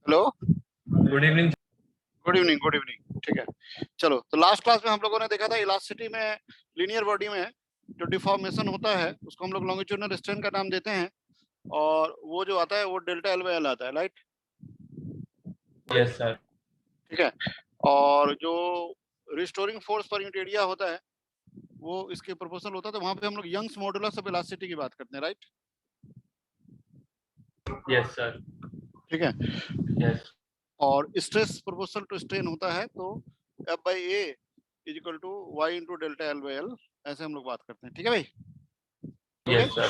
Hello. Good evening. Good evening, good evening. ठीक है, चलो। तो लास्ट क्लास में हम लोगों ने देखा था इलास्टिसिटी में लीनियर बॉडी में जो डिफॉर्मेशन होता है उसको हम लोग लॉन्गिट्यूडनल स्ट्रेन का नाम देते हैं, और वो जो आता है वो डेल्टा एल बाई एल आता है, राइट? Yes sir. ठीक है। और जो restoring force per unit area होता है वो इसके प्रोपोर्शनल होता है, तो वहां पे हम लोग यंग्स मॉडुलस ऑफ इलास्टिसिटी की बात करते हैं, राइट? Yes sir. ठीक है। यस और स्ट्रेस प्रोपोर्शनल टू स्ट्रेन होता है, तो F by A is equal to Y into delta L by L, ऐसे हम लोग बात करते हैं। ठीक है भाई? ओके। Yes sir.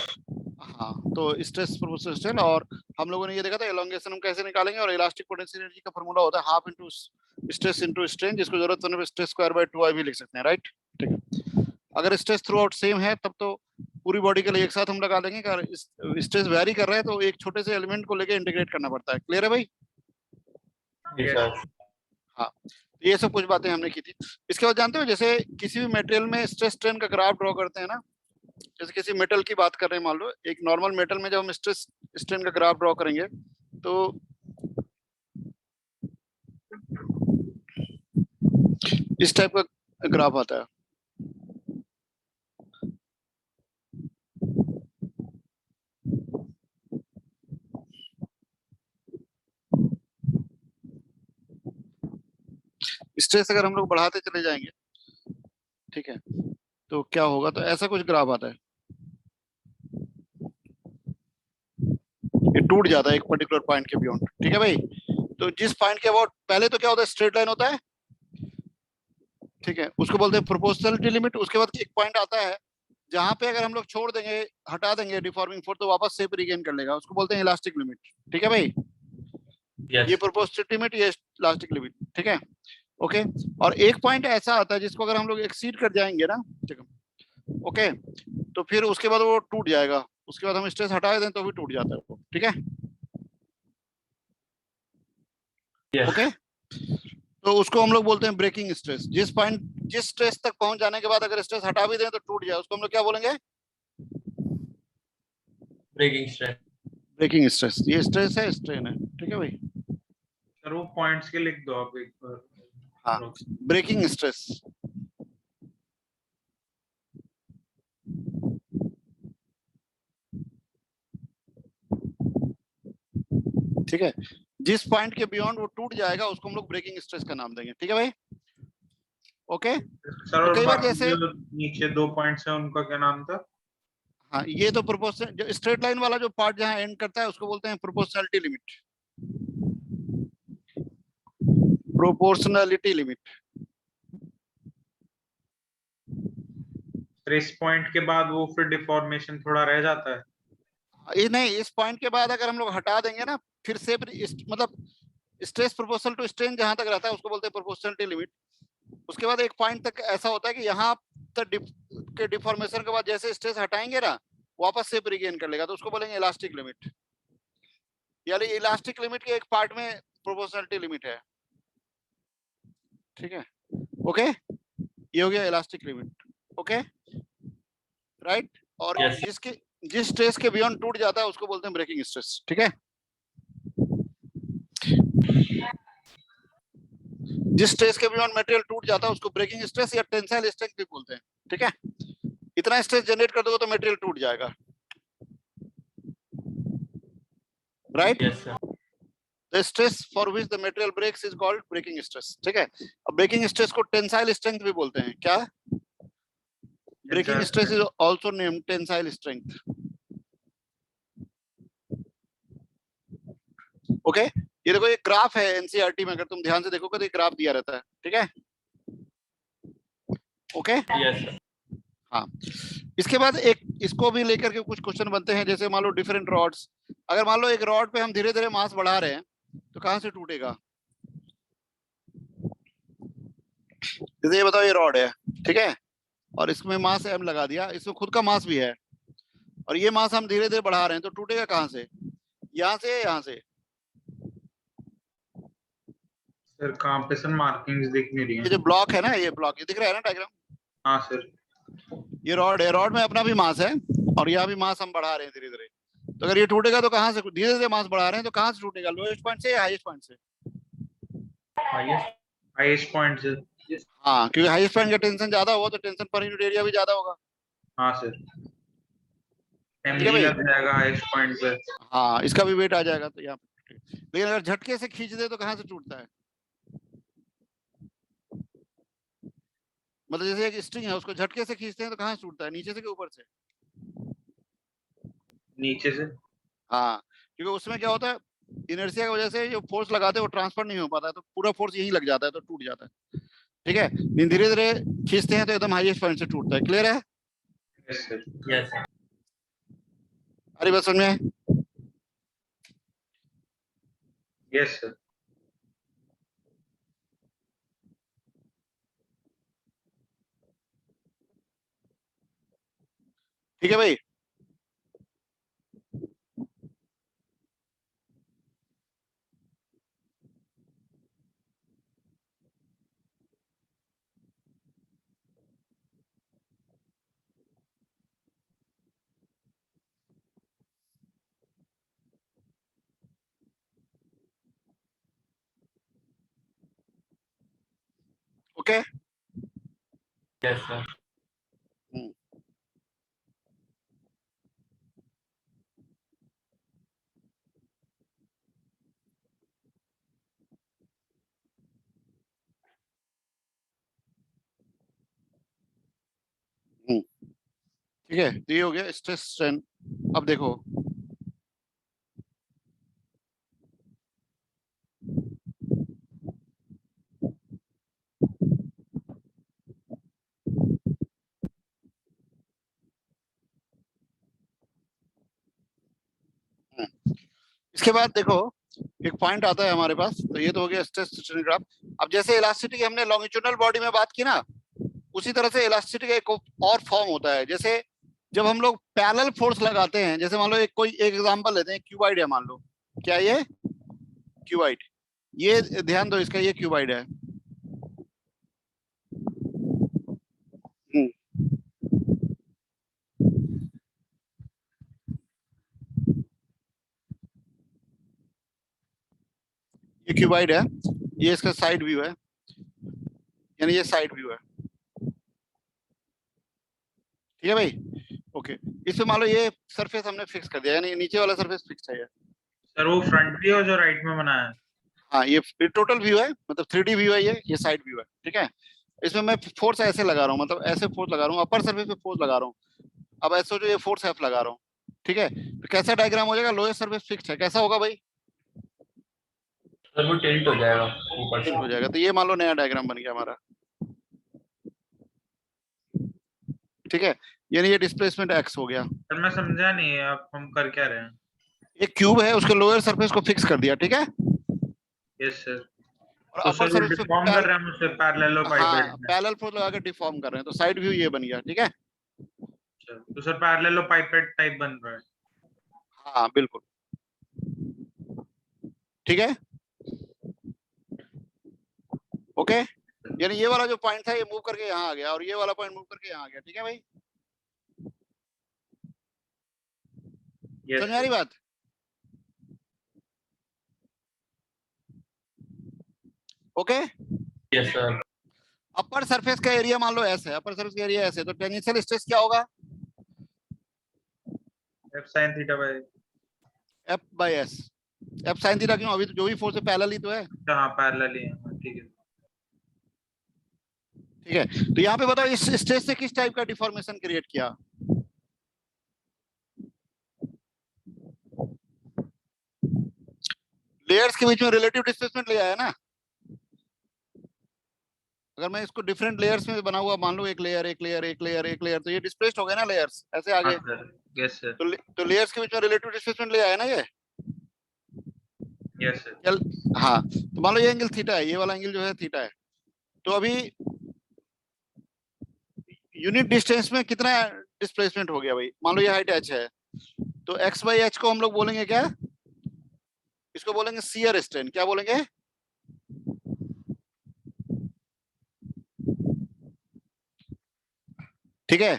हाँ, तो स्ट्रेस प्रोपोर्शनल स्ट्रेन, और हम लोगों ने ये देखा था एलोंगेशन हम कैसे निकालेंगे, और इलास्टिक पोटेंशियल एनर्जी का फॉर्मूला होता है half into stress into strain, जिसको जरूरत होने पर स्ट्रेस स्क्वायर बाय 2i भी लिख सकते हैं, राइट? ठीक है। अगर स्ट्रेस थ्रू आउट सेम है तब तो पूरी बॉडी के लिए एक साथ हम लगा लेंगे। अगर स्ट्रेस वेरी कर रहा है तो एक छोटे से एलिमेंट को लेके इंटीग्रेट करना पड़ता है। क्लियर है भाई? Yes sir. हाँ, तो ये सब कुछ बातें हमने की थी। इसके बाद जानते हो, जैसे किसी भी मटेरियल में स्ट्रेस स्ट्रेन का ग्राफ ड्रॉ करते हैं ना, जैसे किसी मेटल की बात कर रहे हैं, मान लो एक नॉर्मल मेटल में जब हम स्ट्रेस स्ट्रेन का ग्राफ ड्रॉ करेंगे तो इस टाइप का ग्राफ आता है। स्ट्रेस अगर हम लोग बढ़ाते चले जाएंगे, ठीक है, तो क्या होगा? तो ऐसा कुछ ग्राफ आता है, ये टूट जाता है एक पर्टिकुलर पॉइंट के बियॉन्ड। ठीक है भाई? तो जिस पॉइंट के अबाउट पहले तो क्या होता है, स्ट्रेट लाइन होता है, ठीक है, उसको बोलते हैं प्रोपोर्शनलिटी लिमिट। उसके बाद एक पॉइंट आता है जहां पे अगर हम लोग छोड़ देंगे, हटा देंगे डिफॉर्मिंग फोर्स, तो वापस शेप रिगेन कर लेगा, उसको बोलते हैं इलास्टिक लिमिट। ठीक है भाई? ये यस प्रोपोर्शनलिटी लिमिट, ये इलास्टिक लिमिट। ठीक है, ओके। और एक पॉइंट ऐसा आता है जिसको अगर हम लोग एक्सीड कर जाएंगे ना, ठीक है, ओके, तो फिर उसके बाद वो टूट जाएगा। उसके बाद हम स्ट्रेस हटा दें तो भी टूट जाता है वो। ठीक है, यस ओके। तो उसको हम लोग बोलते हैं ब्रेकिंग स्ट्रेस। जिस स्ट्रेस तक पहुंच जाने के बाद अगर स्ट्रेस हटा भी दें तो टूट जाए, उसको हम लोग क्या बोलेंगे? Breaking stress. Breaking stress. ये स्ट्रेस है, स्ट्रेन है। ठीक है भाई? सर वो पॉइंट्स के लिख दो आप एक बार। हाँ, ब्रेकिंग स्ट्रेस। ठीक है, जिस पॉइंट के बियॉन्ड वो टूट जाएगा उसको हम लोग ब्रेकिंग स्ट्रेस का नाम देंगे। ठीक है भाई? ओके। सर तो और कई बार बाकी जैसे, जो नीचे दो पॉइंट्स हैं उनका क्या नाम था? हाँ, ये तो प्रोपोर्शनल, जो स्ट्रेट लाइन वाला जो पार्ट जहां एंड करता है उसको बोलते हैं proportionality limit. Proportionality limit. Sir इस पॉइंट के बाद वो फिर डिफॉर्मेशन थोड़ा रह जाता है। ये नहीं, इस पॉइंट के बाद अगर हम लोग हटा देंगे ना, फिर से मतलब स्ट्रेस प्रोपोर्शनल टू स्ट्रेन जहां तक रहता है उसको बोलते हैं प्रोपोर्शनलिटी लिमिट। उसके बाद एक पॉइंट तक ऐसा होता है कि यहाँ तक के डिफॉर्मेशन के बाद जैसे स्ट्रेस हटाएंगे ना, वापस से रिगेन कर लेगा, तो उसको बोलेंगे इलास्टिक लिमिट। यानी इलास्टिक लिमिट के एक पार्ट में प्रोपोर्शनलिटी लिमिट है। ठीक है, ओके। ये हो गया इलास्टिक लिमिट। Okay, right. और Yes. जिस स्ट्रेस के बियॉन्ड टूट जाता है उसको बोलते हैं ब्रेकिंग स्ट्रेस। ठीक है, जिस स्ट्रेस के बियॉन्ड मटेरियल टूट जाता है उसको ब्रेकिंग स्ट्रेस या टेंसाइल स्ट्रेंथ भी बोलते हैं। ठीक है, इतना स्ट्रेस जनरेट कर दोगे तो मटेरियल टूट जाएगा, right? Yes, sir. The stress for which the material breaks is called breaking stress. ठीक है, अब ब्रेकिंग स्ट्रेस को टेंसाइल स्ट्रेंथ भी बोलते हैं। क्या? Breaking stress is also named tensile strength. Okay, ये देखो, ये ग्राफ है एनसीईआरटी में, अगर तुम ध्यान से देखोगे तो ये ग्राफ दिया रहता है। ठीक है, ओके। Yes, sir. हाँ, इसके बाद एक इसको भी लेकर के कुछ क्वेश्चन बनते हैं। जैसे मान लो डिफरेंट रॉड्स, अगर मान लो एक रॉड पे हम धीरे धीरे मास बढ़ा रहे हैं तो कहां से टूटेगा? जैसे ये बताओ, ये रॉड है, ठीक है, और इसमें मास m लगा दिया, इसमें खुद का मास भी है, और ये मास हम धीरे धीरे बढ़ा रहे हैं, तो टूटेगा कहां से? यहाँ से, यहाँ से? सर कहाँ पे सर मार्किंग्स दिख नहीं रही ये हैं। जो ब्लॉक है ना, ये ब्लॉक, ये दिख रहा है ना डायग्राम? हाँ सर। ये रॉड है, रॉड में अपना भी मास है और यहाँ भी मास हम बढ़ा रहे हैं धीरे धीरे। तो अगर ये टूटेगा तो कहाँ से, धीरे धीरे मास बढ़ा रहे हैं तो कहाँ से टूटेगा, लोएस्ट पॉइंट से या हाईएस्ट पॉइंट से? हाईएस्ट पॉइंट से। हाँ, क्योंकि हाईएस्ट पॉइंट का टेंशन ज्यादा हुआ तो टेंशन पर यूनिट एरिया भी ज्यादा होगा। हाँ सर, ठीक है mg भाई। लग जाएगा हाईएस्ट पॉइंट पे। हाँ, इसका भी वेट आ जाएगा तो यहाँ पे। लेकिन अगर झटके से खींच दे तो कहाँ से टूटता है? मतलब जैसे एक स्ट्रिंग है, उसको झटके से खींचते हैं तो कहाँ से टूटता है, नीचे से कि ऊपर से? नीचे से। हाँ, क्योंकि उसमें क्या होता है, इनर्शिया की वजह से जो फोर्स लगाते हैं वो ट्रांसफर नहीं हो पाता है, तो पूरा फोर्स यहीं लग जाता है तो टूट जाता है। ठीक है, धीरे धीरे खींचते हैं तो एकदम हाईएस्ट पॉइंट से टूटता है। क्लियर है? Yes sir. Yes sir. अरे बस समझ में? Yes sir. ठीक है भाई। ओके। Yes sir. ठीक है, तो ये हो गया स्ट्रेस स्ट्रेन। अब देखो, इसके बाद देखो एक पॉइंट आता है हमारे पास, तो ये तो हो गया स्ट्रेस स्ट्रेन ग्राफ। अब जैसे इलास्टिसिटी की हमने लॉन्गिट्यूडनल बॉडी में बात की ना, उसी तरह से इलास्टिसिटी का एक और फॉर्म होता है। जैसे जब हम लोग पैरेलल फोर्स लगाते हैं, जैसे मान लो एक कोई एक एग्जांपल लेते हैं, क्यूबाइड है मान लो, क्या ये क्यूबाइड, ये ध्यान दो इसका, ये क्यूबाइड है। हम्म, ये क्यूबाइड है, ये इसका साइड व्यू है, यानी ये साइड व्यू है। ठीक है भाई, ओके। इसमें मान लो ये सरफेस हमने फिक्स कर दिया, यानी नीचे वाला सरफेस फिक्स है ये। सर वो फ्रंट व्यू है जो राइट में बनाया है। हाँ, ये टोटल व्यू है, मतलब 3D व्यू है, ये साइड व्यू है। ठीक है, इसमें मैं फोर्स ऐसे लगा रहा हूँ, मतलब ऐसे फोर्स लगा रहा हूँ, अपर सरफेस पे फोर्स लगा रहा हूँ। अब ऐसे जो ये फोर्स एफ लगा रहा हूँ, ठीक है, तो कैसा डायग्राम हो जाएगा, लोअर सरफेस फिक्स है, कैसा होगा भाई? सर वो टिल्ट हो जाएगा ऊपर टिल्ट हो से। जाएगा। तो ये मान लो नया डायग्राम बन गया हमारा। ठीक है, यानी ये डिस्प्लेसमेंट एक्स हो गया। सर मैं समझा नहीं आप हम कर क्या रहे हैं। एक क्यूब है, उसके लोअर सरफेस को फिक्स कर दिया, ठीक है, यस सर। और तो अपर सर वो सरफेस डिफॉर्म पे कर रहे हैं मुझसे पैरेललोपाइपेड हाँ में। पैरेलल फोर्स लगा के डिफॉर्म कर रहे हैं, तो साइड व्यू ये बन गया। ठीक है, अच्छा, तो सर पैरेललोपाइपेड टाइप बन रहा है। हाँ बिल्कुल। ठीक है, ओके, यानी ये वाला जो पॉइंट था ये मूव करके यहाँ आ गया, और ये वाला पॉइंट मूव करके यहाँ आ गया। ठीक है भाई, यस समझ आ रही सर। बात? Okay. Yes sir. Upper surface का एरिया मान लो ऐसे है, अपर सरफेस का एरिया ऐसे है, तो टेंजेंशियल स्ट्रेस क्या होगा? F sine theta by. F by S. F sine theta क्यों? अभी तो जो भी फोर्स है पैरेलल ही तो है। हाँ पैरेलल ही है, हाँ, ठीक है। ठीक है, तो यहाँ पे बताओ इस स्ट्रेस से किस टाइप का डिफॉर्मेशन क्रिएट किया? लेयर्स के बीच में रिलेटिव डिस्प्लेसमेंट ले आया ना। अगर मैं इसको डिफरेंट लेयर्स में बना हुआ मान लो, एक लेयर एक लेयर एक लेयर एक लेयर, तो ये डिस्प्लेस्ड हो गए ना लेयर्स, ऐसे हाँ आगे। सर। Yes sir. तो लेयर्स के बीच में रिलेटिव डिस्प्लेसमेंट ले आया ना ये। Yes sir. चल, हाँ, तो मान लो ये एंगल थीटा है, ये वाला एंगल जो है थीटा है, तो अभी यूनिट डिस्टेंस में कितना डिस्प्लेसमेंट हो गया भाई? मान लो ये हाइट h है, तो x बाई h को हम लोग बोलेंगे क्या? इसको बोलेंगे शियर स्ट्रेन। क्या बोलेंगे? ठीक है,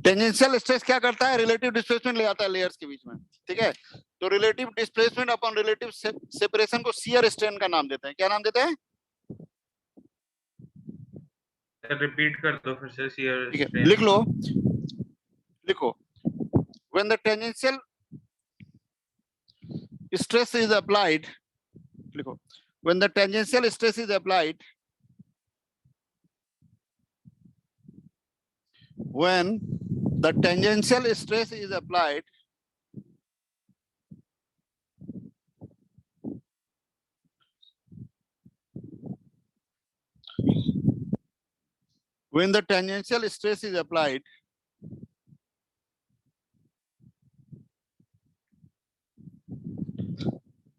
टेंजेंशियल स्ट्रेस क्या करता है? रिलेटिव डिस्प्लेसमेंट ले आता है लेयर्स के बीच में। ठीक है, तो relative displacement upon relative separation को शियर स्ट्रेन का नाम देते हैं। क्या नाम देते हैं? रिपीट कर दो फिर से शियर ठीक है, स्ट्रेन। लिख लो, लिखो, when the tangential stress is applied, लिखो, when the tangential stress is applied, when the tangential stress is applied, when the tangential stress is applied,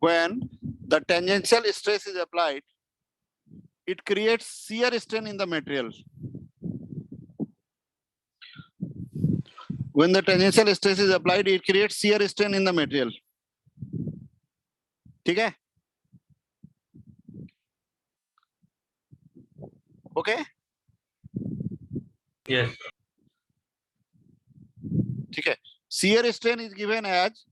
when the tangential stress is applied, it creates shear strain in the material. When the tangential stress is applied, it creates shear strain in the material. ठीक है? Okay? Yes. ठीक है, shear strain is given as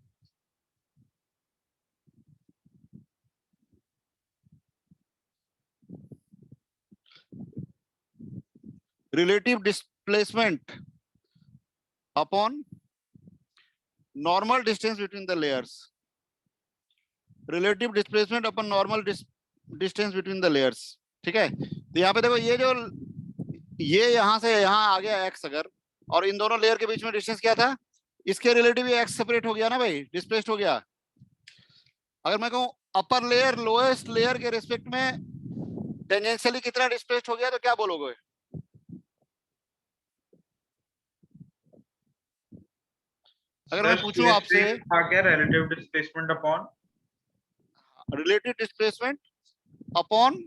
relative displacement upon normal distance between the layers. Relative displacement upon normal distance between the layers. ठीक है, तो यहाँ पे देखो, ये यहाँ से यहाँ आ गया x, अगर, और इन दोनों लेयर के बीच में डिस्टेंस क्या था, इसके रिलेटिव x सेपरेट हो गया ना भाई, डिस्प्लेस्ड हो गया। अगर मैं कहूँ अपर लेयर लोएस्ट लेयर के रिस्पेक्ट में टेंजेंशियली कितना डिस्प्लेस्ड हो गया, तो क्या बोलोगे? अगर मैं पूछूं आपसे क्या relative displacement upon relative displacement upon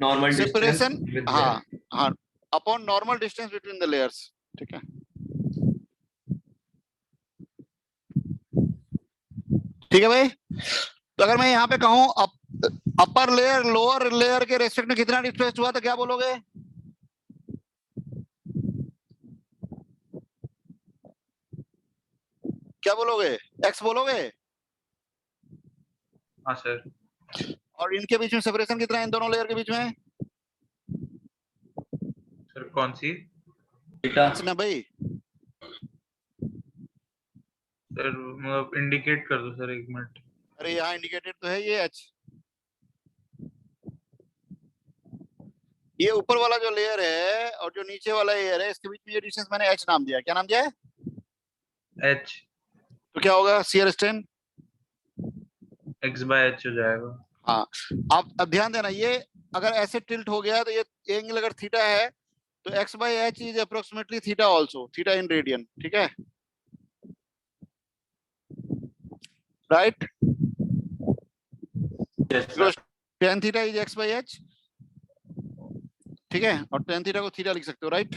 Normal separation, distance with हाँ हाँ, upon normal distance between the layers. ठीक है, ठीक है भाई। तो अगर मैं यहाँ पे कहूँ अपर लेयर लोअर लेयर के रेस्पेक्ट में कितना डिस्प्लेस्ड हुआ, तो क्या बोलोगे? क्या बोलोगे? एक्स बोलोगे? हाँ सर। और इनके बीच में सेपरेशन कितना है, इन दोनों लेयर के बीच में? सर कौन सी? theta. ना भाई, सर मतलब इंडिकेट कर दो सर, एक मिनट। अरे यहाँ इंडिकेटेड तो है ये एच, ये ऊपर वाला जो लेयर है और जो नीचे वाला लेयर है, इसके बीच में ये डिस्टेंस मैंने एच नाम दिया। क्या नाम दिया है? एच। तो क्या होगा shear strain? X by H हो जाएगा। हाँ, आप अब ध्यान देना, ये अगर ऐसे टिल्ट हो गया तो ये एंगल अगर थीटा है तो x by H is approximately theta also, theta in radian. ठीक है, right? Tan theta is x by H, ठीक है, और टेन थीटा को थीटा लिख सकते हो, राइट?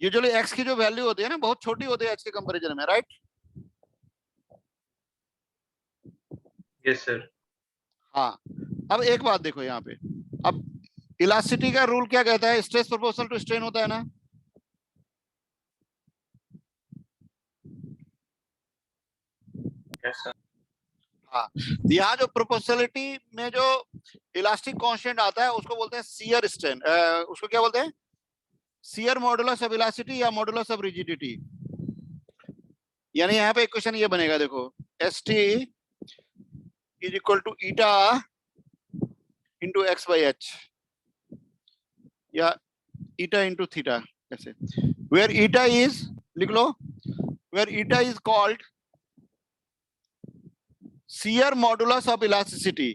यूजुअली एक्स की जो वैल्यू होती है ना, बहुत छोटी होती है एच के कंपैरिजन में, राइट? Yes sir. हाँ, अब एक बात देखो यहाँ पे, अब इलास्टिसिटी का रूल क्या कहता है? स्ट्रेस प्रोपोर्शनल टू स्ट्रेन होता है ना? Yes sir. हाँ, यहाँ जो प्रोपोर्शनलिटी में जो इलास्टिक कांस्टेंट आता है उसको बोलते हैं शियर स्ट्रेन, उसको क्या बोलते हैं? शियर मॉडुलस ऑफ इलास्टिसिटी या मॉडुलस ऑफ रिजिडिटी। यानी यहाँ पे इक्वेशन ये बनेगा, देखो, ST is equal to eta into x by h या ईटा इंटू थीटा, ऐसे, वेयर ईटा इज, लिख लो, where eta is called shear modulus of elasticity.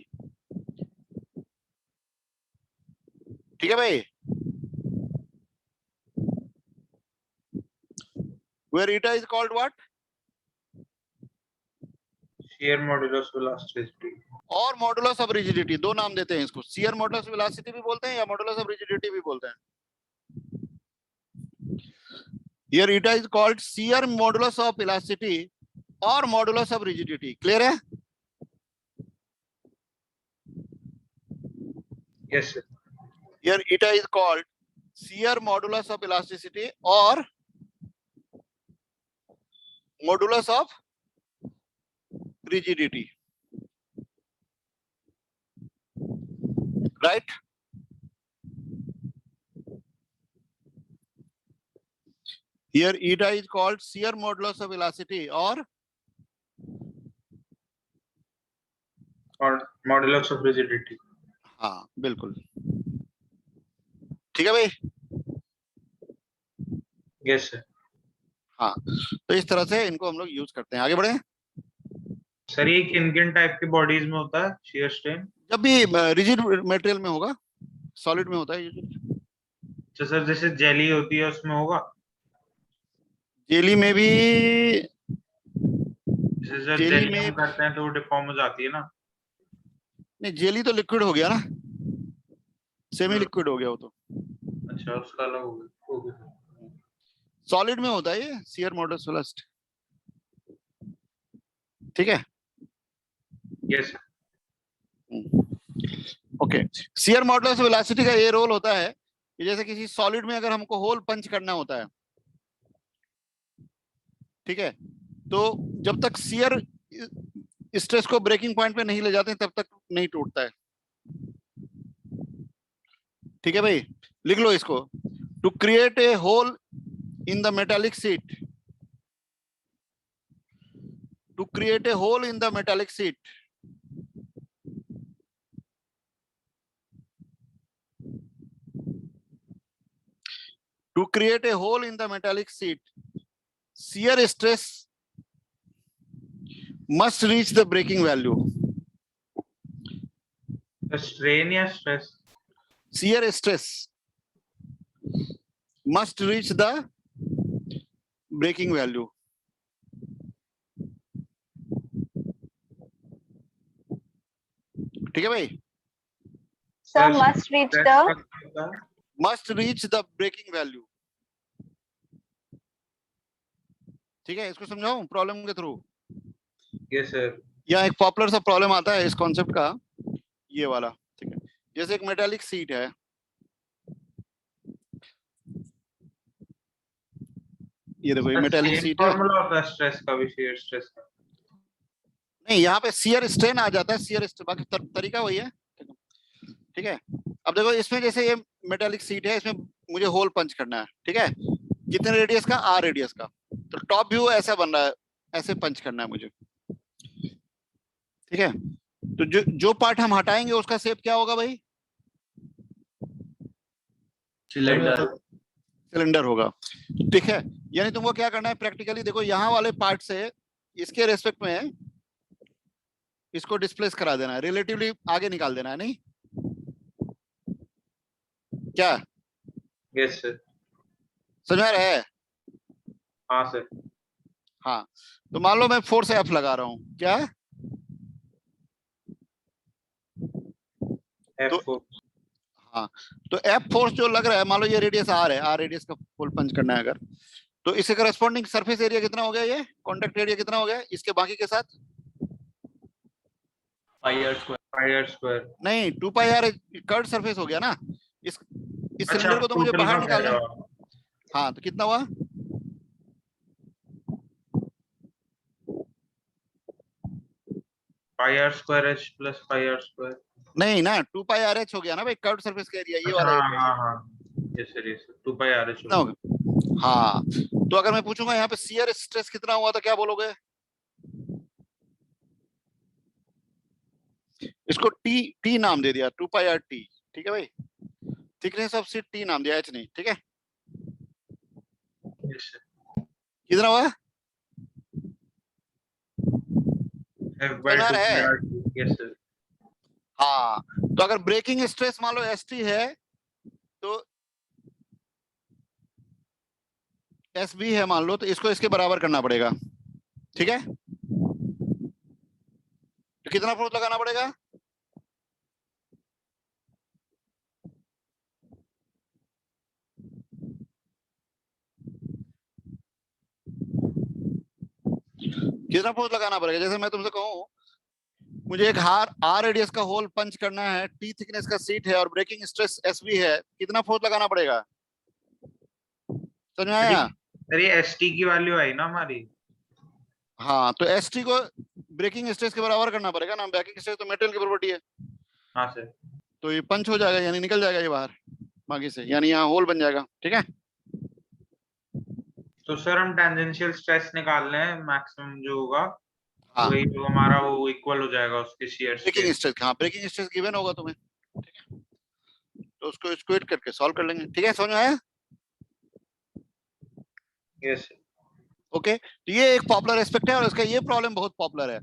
ठीक है भाई, where eta is called what? shear modulus of elasticity और modulus of rigidity, दो नाम देते हैं इसको, शियर मॉडुलस ऑफ इलास्टिसिटी भी बोलते हैं या मॉडुलस ऑफ रिजिडिटी भी बोलते हैं। Here eta is called shear modulus of elasticity और मॉडुलस ऑफ रिजिडिटी। क्लियर है? yes sir. Here eta is called shear modulus of elasticity or modulus of rigidity, right? Here eta is called shear modulus of elasticity or modulus of rigidity. हाँ बिल्कुल ठीक है भाई। Yes sir. हाँ तो इस तरह से इनको हम लोग यूज करते हैं। आगे बढ़े। सर ये किन किन टाइप की बॉडीज में होता है shear strain? जब भी रिजिड मटेरियल में होगा, सॉलिड में होता है usually। तो सर जैसे जेली होती है उसमें होगा? जेली में भी, जैसे जब जेली जेली में हम करते हैं तो वो डिफॉर्म हो जाती है ना? नहीं, जेली तो लिक्विड हो गया ना, सेमी लिक्विड हो गया वो तो। अच्छा उसका अलग हो गया। सॉलिड में होता है ये शियर मॉडुलस वेलोसिटी, ठीक है। Yes okay, shear modulus velocity का ये रोल होता है कि जैसे किसी सॉलिड में अगर हमको होल पंच करना होता है, ठीक है, तो जब तक शियर स्ट्रेस को ब्रेकिंग पॉइंट पे नहीं ले जाते तब तक नहीं टूटता है, ठीक है भाई। लिख लो इसको, to create a hole in the metallic sheet, to create a hole in the metallic sheet, to create a hole in the metallic sheet, shear stress must reach the breaking value. Strain या stress? Shear stress must reach the breaking value. ठीक है भाई। Sir, must reach the Must reach the breaking value. ठीक है, इसको समझाऊं problem के through. Yes sir. यहाँ एक पॉपुलर सा प्रॉब्लम आता है इस कॉन्सेप्ट का, ये वाला, ठीक है। जैसे एक मेटालिक सीट है, ये देखो ये मेटालिक सीट है। फॉर्मूला होता है स्ट्रेस का भी, शियर स्ट्रेस का। नहीं, यहाँ पे शियर स्ट्रेन आ जाता है, शियर स्ट्रेन, बाकी तरीका वही है, ठीक है। अब देखो इसमें जैसे ये मेटालिक सीट है, इसमें मुझे होल पंच करना है, ठीक है। कितने रेडियस का? आर रेडियस का। तो टॉप व्यू ऐसा बन रहा है, ऐसे पंच करना है मुझे, ठीक है। तो जो पार्ट हम हटाएंगे उसका शेप क्या होगा भाई? सिलेंडर। सिलेंडर होगा, ठीक है। यानी तुमको क्या करना है प्रैक्टिकली, देखो यहाँ वाले पार्ट से इसके रेस्पेक्ट में इसको डिस्प्लेस करा देना है, रिलेटिवली आगे निकाल देना है, नहीं क्या? Yes sir. समझ में आ रहा है? हाँ सर। हाँ, तो मान लो मैं फोर्स एफ लगा रहा हूँ, क्या? F4। हाँ, तो एफ फोर्स जो लग रहा है, मान लो ये रेडियस आर है, आर रेडियस का फुल पंच करना है अगर, तो इसके करस्पॉन्डिंग सरफेस एरिया कितना हो गया? ये कॉन्टेक्ट एरिया कितना हो गया इसके बाकी के साथ? πr²। नहीं, 2 पाई आर कर्व सरफेस हो गया ना। इस सिलेंडर को तो मुझे बाहर निकालना है। हाँ, तो कितना हुआ? πr²h + πr²। नहीं ना, 2 पाई आर एच हो गया ना भाई, कर्व सरफेस का एरिया, ये वाला एरिया। हाँ यस सर, यस 2πrh कितना होगा? हाँ, तो अगर मैं पूछूंगा यहाँ पे शियर स्ट्रेस कितना हुआ तो क्या बोलोगे? इसको टी नाम दे दिया, 2 पाई आर टी, ठीक है भाई। थिकनेस ऑफ सीट टी नाम दिया, एच नहीं, ठीक है। कितना हुआ? Yes sir. हाँ, तो अगर ब्रेकिंग स्ट्रेस मान लो एस टी है तो एस बी है मान लो, तो इसको इसके बराबर करना पड़ेगा, ठीक है। तो कितना फोर्स लगाना पड़ेगा? कितना फोर्स लगाना पड़ेगा? जैसे मैं तुमसे कहूं मुझे एक आर रेडियस का होल पंच करना है, टी थिकनेस का सीट है और ब्रेकिंग स्ट्रेस एस बी है, कितना फोर्स लगाना पड़ेगा? समझ में आया? अरे एसटी की वैल्यू आई ना हमारी। हाँ, तो एसटी को ब्रेकिंग स्ट्रेस के बराबर करना पड़ेगा ना, ब्रेकिंग स्ट्रेस तो मेटेरियल की प्रॉपर्टी है, हाँ सर। तो ये पंच हो जाएगा, यानी निकल जाएगा ये बाहर बाकी से, यानी यहाँ होल बन जाएगा। ठीक है, तो सर हम टेंजेंशियल स्ट्रेस निकाल रहे हैं, मैक्सिमम जो होगा हाँ वही जो हमारा वो इक्वल हो जाएगा उसके शियर ब्रेकिंग स्ट्रेस। स्ट्रेस, हाँ ब्रेकिंग स्ट्रेस गिवन होगा तुम्हें, ठीक है, तो उसको स्क्वेट करके सॉल्व कर लेंगे। ठीक है, समझ में आया? यस। ओके, तो ये एक पॉपुलर एस्पेक्ट है और इसका ये प्रॉब्लम बहुत पॉपुलर है,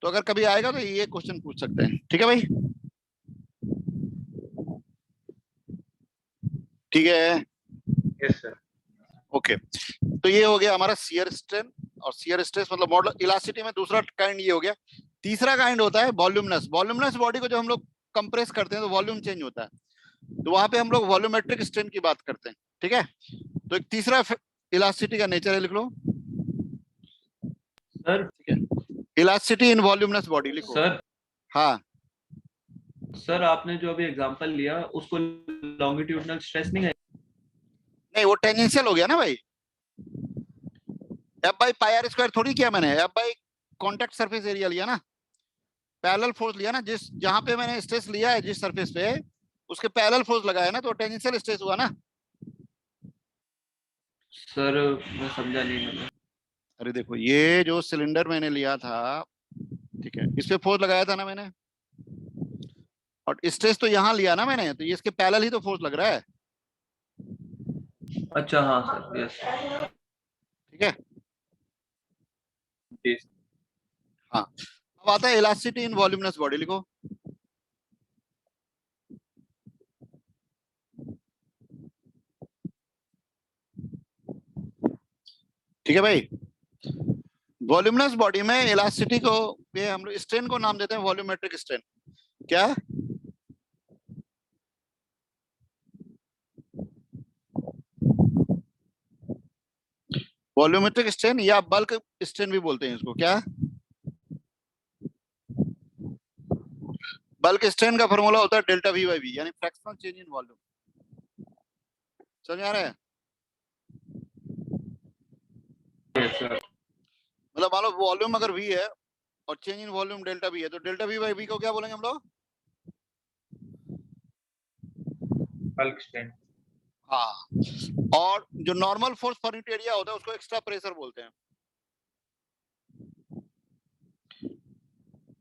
तो अगर कभी आएगा तो ये क्वेश्चन पूछ सकते हैं। ठीक है भाई, ठीक है, यस सर। ओके। तो ये हो गया हमारा शियर स्ट्रेन और शियर स्ट्रेस, मतलब मॉडल इलास्टिसिटी में दूसरा काइंड ये हो गया। तीसरा काइंड होता है वॉल्यूमनस। वॉल्यूमनस बॉडी को जब हम लोग कंप्रेस करते हैं तो वॉल्यूम चेंज होता है, तो वहां पे हम लोग वॉल्यूमेट्रिक स्ट्रेन की बात करते हैं। ठीक है, तो एक तीसरा इलास्टिसिटी का नेचर है, लिख लो सर। ठीक है, इलास्टिसिटी इन वॉल्यूमनस बॉडी लिखो। सर हाँ सर आपने जो अभी एग्जांपल लिया उसको लॉन्गिट्यूडनल स्ट्रेस नहीं है? नहीं, वो टेंजेंशियल हो गया ना भाई, F by pi r square थोड़ी किया मैंने, F by contact surface area लिया ना, पैरेलल फोर्स लिया ना, जिस जहां पे मैंने स्ट्रेस लिया है जिस सरफेस पे उसके पैरेलल फोर्स लगाया ना, तो टेंजेंशियल स्ट्रेस हुआ ना। सर मैं समझा नहीं मैंने। अरे देखो, ये जो सिलेंडर मैंने लिया था, ठीक है, इस पे फोर्स लगाया था ना मैंने, और स्ट्रेस तो यहाँ लिया ना मैंने, तो ये इसके पैरेलल ही तो फोर्स लग रहा है। अच्छा हाँ सर, यस। ठीक है, जी। हाँ। अब आता है इलास्टिसिटी इन वॉल्यूमनस बॉडी, लिखो। ठीक है भाई, वॉल्यूमनस बॉडी में इलास्टिसिटी को ये हम लोग स्ट्रेन को नाम देते हैं वॉल्यूमेट्रिक स्ट्रेन। क्या? वॉल्यूमेट्रिक स्ट्रेन या बल्क स्ट्रेन भी बोलते हैं इसको। क्या? बल्क स्ट्रेन का फॉर्मूला होता है डेल्टा वी बाई वी, यानी फ्रैक्शनल चेंज इन वॉल्यूम। समझ आ रहा है? Yes sir. मतलब मान लो वॉल्यूम अगर वी है और change in volume delta we है, तो डेल्टा वी बाई वी को क्या बोलेंगे हम लोग? Bulk strain. हाँ, और जो normal force per unit area होता है उसको एक्स्ट्रा प्रेशर बोलते हैं।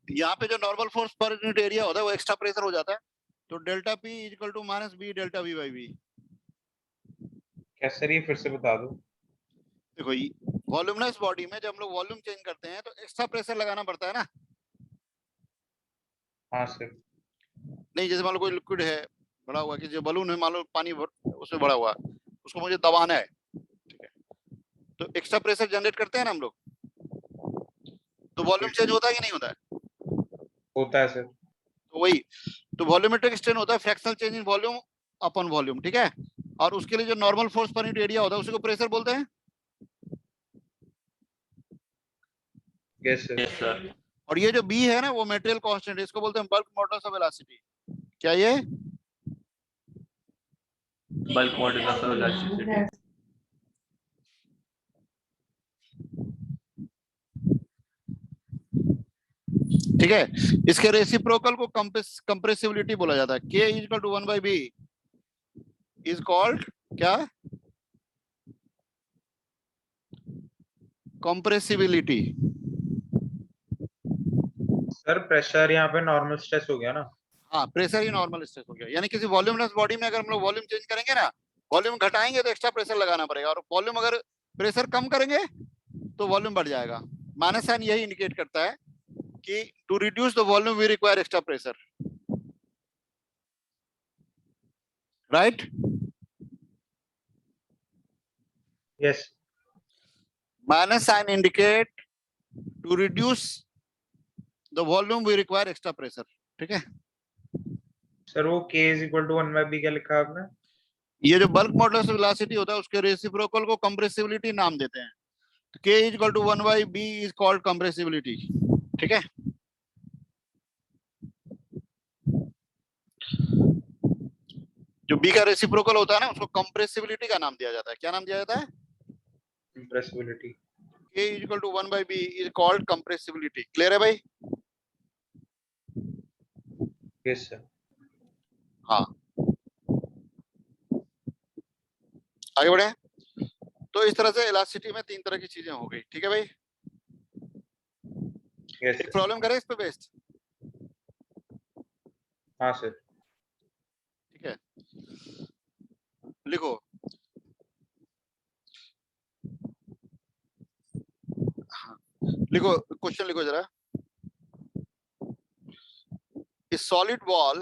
यहाँ पे जो normal force per unit area होता है वो एक्स्ट्रा प्रेशर हो जाता है, तो delta P is equal to minus B delta V by V. क्या सर ये फिर से बता दो। देखो, वॉल्यूमनस बॉडी में जब हम लोग वॉल्यूम चेंज करते हैं तो एक्स्ट्रा प्रेशर लगाना पड़ता है ना। हाँ सर। नहीं, जैसे मान लो कोई लिक्विड है बड़ा हुआ, कि जो बलून है मान लो पानी उसमें बड़ा हुआ, उसको मुझे दबाना है, ठीक है, तो एक्स्ट्रा प्रेशर जनरेट करते हैं ना हम लोग, तो वॉल्यूम चेंज होता है कि नहीं होता है? होता है सर। तो वही, तो वॉल्यूमेट्रिक स्ट्रेन होता है fractional change in volume upon volume. ठीक है, और उसके लिए जो normal force per unit area होता है उसी को प्रेशर बोलते हैं। Yes sir. Yes sir. और ये जो बी है ना वो मटेरियल कांस्टेंट है, इसको बोलते हैं बल्क मॉडुलस ऑफ इलास्टिसिटी। क्या ये? Bulk modulus of elasticity. ठीक है, इसके रेसिप्रोकल को कंप्रेसिबिलिटी बोला जाता है। K is equal to 1 by B is called क्या? कंप्रेसिबिलिटी। सर प्रेशर यहाँ पे नॉर्मल स्ट्रेस हो गया ना। हाँ, प्रेशर ही नॉर्मल स्ट्रेस हो गया, यानी किसी वॉल्यूमलेस बॉडी में अगर हम लोग वॉल्यूम चेंज करेंगे ना, वॉल्यूम घटाएंगे तो एक्स्ट्रा प्रेशर लगाना पड़ेगा, और वॉल्यूम अगर प्रेशर कम करेंगे तो वॉल्यूम बढ़ जाएगा। माइनस साइन यही इंडिकेट करता है कि to reduce the volume we require extra pressure, right? Yes. Minus sign indicate to reduce the volume we require extra pressure. ठीक है, सर वो K is equal to 1 by B क्या लिखा है आपने? ये जो बल्क मॉडुलस ऑफ वेलोसिटी होता है उसके रेसिप्रोकल को कंप्रेसिबिलिटी नाम देते हैं। तो K is equal to 1 by B is called compressibility. ठीक है, जो B का रेसिप्रोकल होता है ना उसको कंप्रेसिबिलिटी का नाम दिया जाता है। क्या नाम दिया जाता है? compressibility. K is equal to 1 by B is called compressibility. Clear है भाई? Yes sir. हाँ, आगे बढ़े। तो इस तरह से इलास्टिसिटी में 3 तरह की चीजें हो गई। ठीक है भाई, Yes एक sir. प्रॉब्लम करें इस पे बेस्ड। हाँ सर. ठीक है, लिखो। हाँ, लिखो, क्वेश्चन लिखो जरा। A solid wall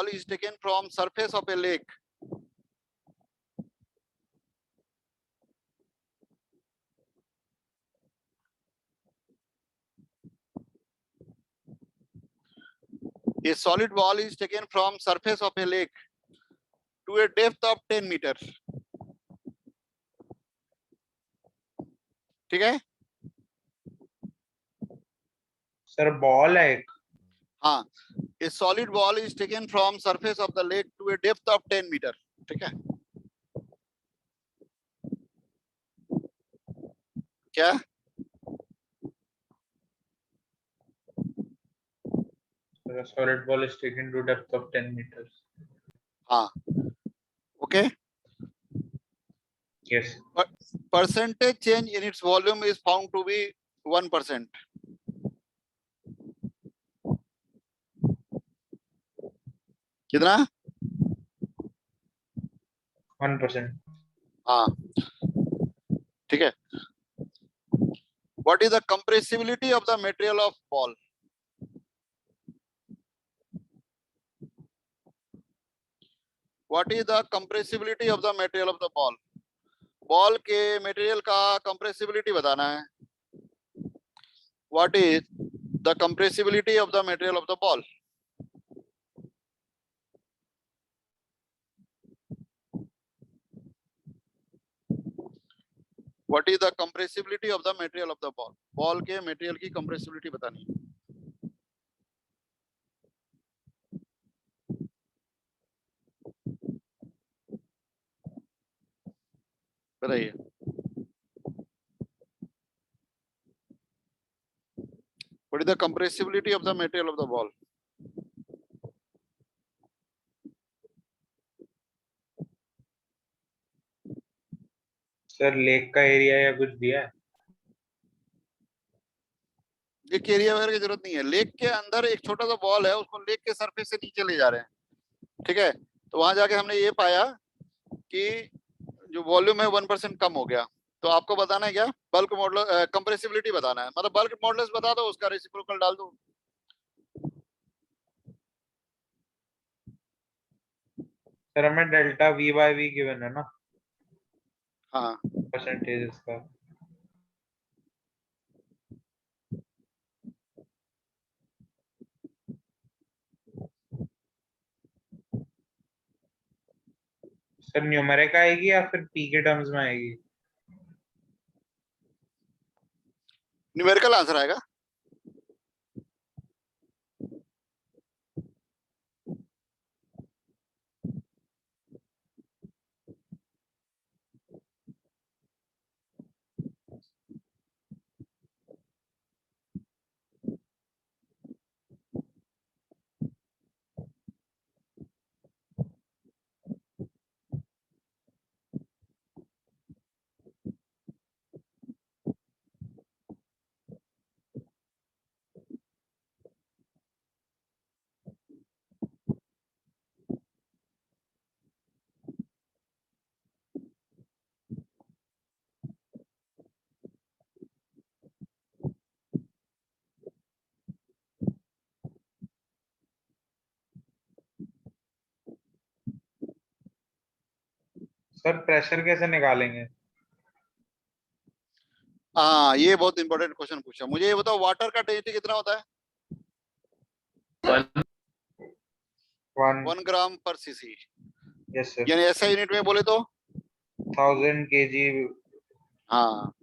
is taken from surface of a lake. A solid wall is taken from surface of a lake to a depth of 10 meter. ठीक है, सर बॉल है एक. हाँ, a solid wall is taken from surface of the lake to a depth of 10 meter. ठीक है, क्या? A solid ball is taken to depth of 10 meters. हाँ, okay. Yes. Percentage change in its volume is found to be 1%. कितना? 1%. हाँ, ठीक है। What is the compressibility of the material of ball? What is the compressibility of the material of the ball? Ball के material का compressibility बताना है। What is the compressibility of the material of the ball? What is the compressibility of the material of the ball? Ball के material की compressibility बतानी है। बताइए। What is the compressibility of the material of the ball? Sir lake का area या कुछ दिया है? लेक के एरिया वगैरह की जरूरत नहीं है। लेक के अंदर एक छोटा सा बॉल है, उसको लेक के सरफेस से नीचे ले जा रहे हैं। ठीक है, तो वहां जाके हमने ये पाया कि जो वॉल्यूम है 1% कम हो गया। तो आपको बताना है क्या? बल्क मॉडुलस, कंप्रेसिबिलिटी बताना है। मतलब बल्क मॉडुलस बता दो, उसका रेसिप्रोकल डाल दो। सर हमें delta V by V given है ना, हाँ, परसेंटेज इसका। सर न्यूमेरिक आएगी या फिर पी के टर्म्स में आएगी? न्यूमेरिकल आंसर आएगा। सर प्रेशर कैसे निकालेंगे? हाँ, ये बहुत इंपॉर्टेंट क्वेश्चन पूछा। मुझे ये बताओ, वाटर का डेंसिटी कितना होता है? 1 ग्राम पर सीसी। Yes sir. यानी ऐसा यूनिट में बोले तो 1000 kg। हाँ,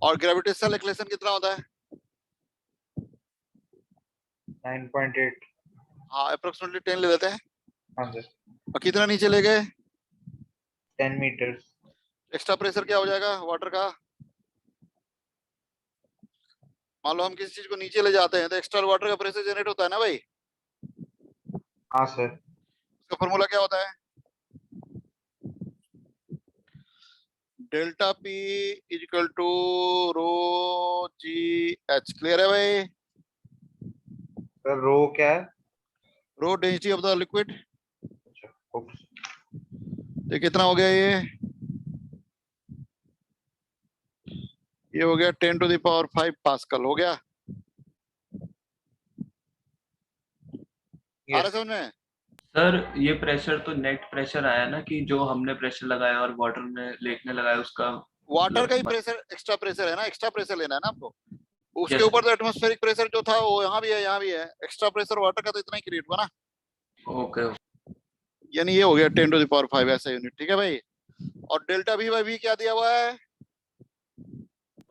और ग्रेविटेशनल एक्लेशन कितना होता है? 9.8। हाँ अप्रोक्सीमेटली 10 ले लेते हैं। हाँ सर। और कितना नीचे ले गए? 10 meters। एक्स्ट्रा प्रेशर क्या हो जाएगा वाटर का? मान लो हम किसी चीज को नीचे ले जाते हैं तो एक्स्ट्रा वाटर का प्रेशर जनरेट होता है ना भाई। हाँ सर। उसका फॉर्मूला क्या होता है? Delta P is equal to rho G H. Clear है भाई? सर रो क्या है? Rho density of the liquid. अच्छा ओके। ये कितना हो गया? ये हो गया 10 टू द पावर 5 पास्कल हो गया। आ रहा यस समझ में? सर ये प्रेशर तो नेट प्रेशर आया ना, कि जो हमने प्रेशर लगाया और वाटर में लेक ने लगाया उसका। वाटर का ही मतलब- प्रेशर एक्स्ट्रा प्रेशर है ना, एक्स्ट्रा प्रेशर लेना है ना आपको। उसके Yes, ऊपर तो एटमॉस्फेरिक प्रेशर जो था वो यहाँ भी है, यहाँ भी है। एक्स्ट्रा प्रेशर वाटर का तो इतना ही क्रिएट हुआ ना। ओके। यानी ये हो गया 10 टू द पावर 5 ऐसा यूनिट। ठीक है भाई? और डेल्टा वी बाई वी क्या दिया हुआ है?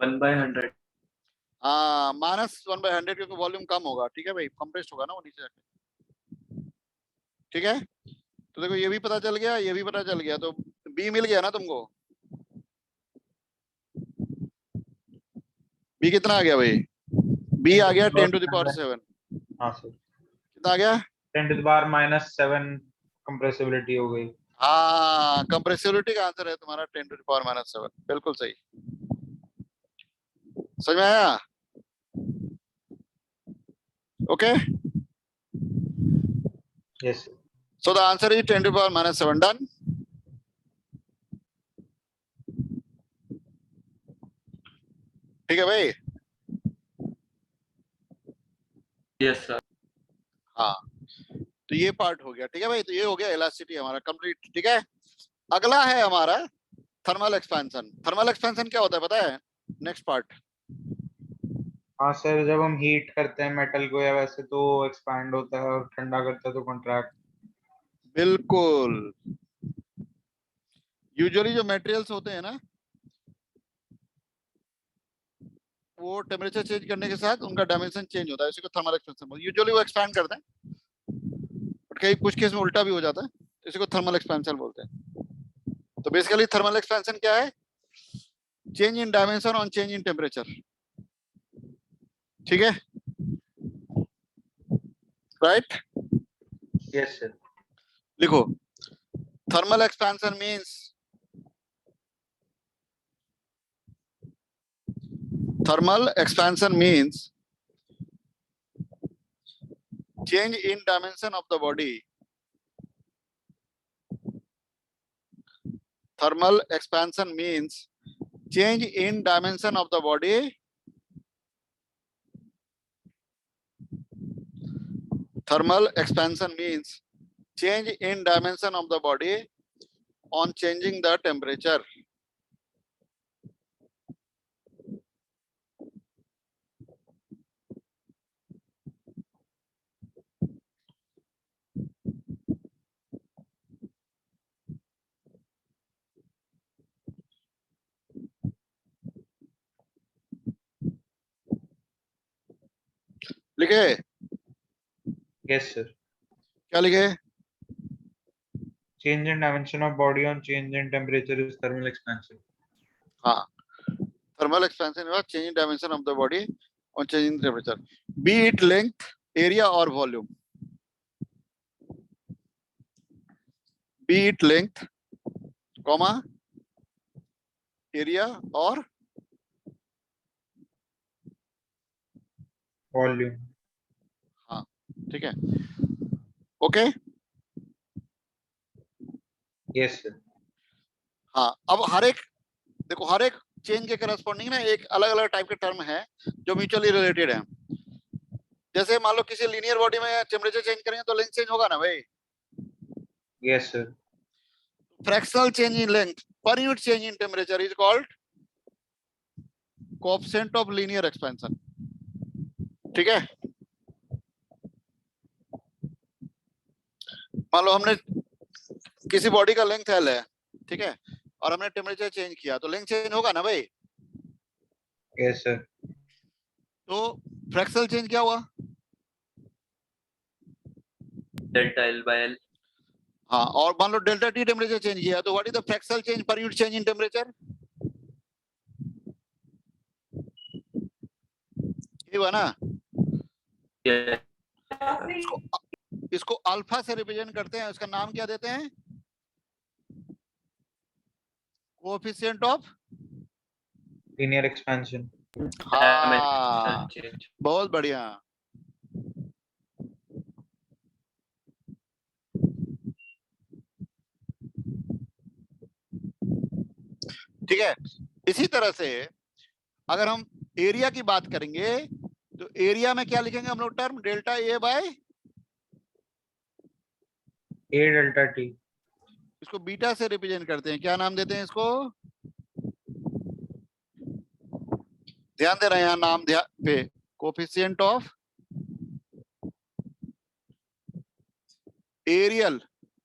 1/100। हाँ -1/100 क्योंकि वॉल्यूम कम होगा। ठीक है भाई? कंप्रेस्ड होगा ना वो नीचे जाके। ठीक है? तो देखो ये भी पता चल गया, ये भी पता चल गया, तो बी मिल गया ना तुमको। बी कितना आ गया भाई? बी आ गया 10 टू द पावर 7। हाँ सर। कितना आ गया? 10 to the power -7 कंप्रेसिबिलिटी हो गई। हाँ कंप्रेसिबिलिटी का आंसर है तुम्हारा 10 टू द पावर -7। बिल्कुल सही। समझ में आया? Okay. Yes sir. So the answer is 10 to the power -7. Done. ठीक है भाई? Yes sir. हाँ तो ये पार्ट हो गया। ठीक है भाई? तो ये हो गया इलास्टिसिटी हमारा कंप्लीट। ठीक है? अगला है हमारा थर्मल एक्सपेंशन। थर्मल एक्सपेंशन क्या होता है पता है? Next part. हाँ सर, जब हम हीट करते हैं मेटल को या वैसे तो एक्सपैंड होता है और ठंडा करते हैं तो कॉन्ट्रैक्ट। बिल्कुल। यूजुअली जो मटेरियल्स होते हैं ना वो टेम्परेचर चेंज करने के साथ उनका डायमेंशन चेंज होता है। इसी को थर्मल एक्सपेंशन बोलते हैं। यूजुअली वो एक्सपैंड करते हैं बट कई कुछ केस में उल्टा भी हो जाता है। इसी को थर्मल एक्सपेंशन बोलते हैं। तो बेसिकली थर्मल एक्सपेंशन क्या है? Change in dimension on change in temperature. ठीक है? राइट? Yes sir. लिखो thermal expansion means change in dimension of the body. Thermal expansion means change in dimension of the body. Thermal expansion means change in dimension of the body on changing the temperature. लिखे? Yes sir. क्या लिखे? Change in dimension of body on change in temperature is thermal expansion. हाँ thermal expansion is change in dimension of the body on changing the temperature, be it length, area or volume. Be it length, comma, area or Volume. हाँ ठीक है। Okay yes sir. हाँ अब हर एक देखो हर एक change के करस्पॉन्डिंग ना एक अलग अलग टाइप के टर्म है जो म्यूचुअली रिलेटेड है। जैसे मान लो किसी लीनियर बॉडी में टेम्परेचर चेंज करेंगे तो लेंथ चेंज होगा ना भाई। Yes sir. Fractional change in length per unit change in temperature is called coefficient of linear expansion. ठीक है? मान लो हमने किसी बॉडी का लेंथ L है, ठीक है, और हमने टेम्परेचर चेंज किया तो लेंथ चेंज होगा ना भाई। Yes sir. तो फ्रैक्शनल चेंज क्या हुआ? Delta L by L. हाँ, और मान लो डेल्टा टी टेम्परेचर चेंज किया तो what is the fractional change per unit change in temperature? ये हुआ ना। इसको इसको अल्फा से रिप्रेजेंट करते हैं, उसका नाम क्या देते हैं? Coefficient of linear expansion. हाँ, बहुत बढ़िया। ठीक है, इसी तरह से अगर हम एरिया की बात करेंगे तो एरिया में क्या लिखेंगे हम लोग? Term delta A by, A delta T. इसको बीटा से रिप्रेजेंट करते हैं, क्या नाम देते हैं इसको? ध्यान दे रहे हैं यहाँ नाम ध्यान पे, coefficient of areal,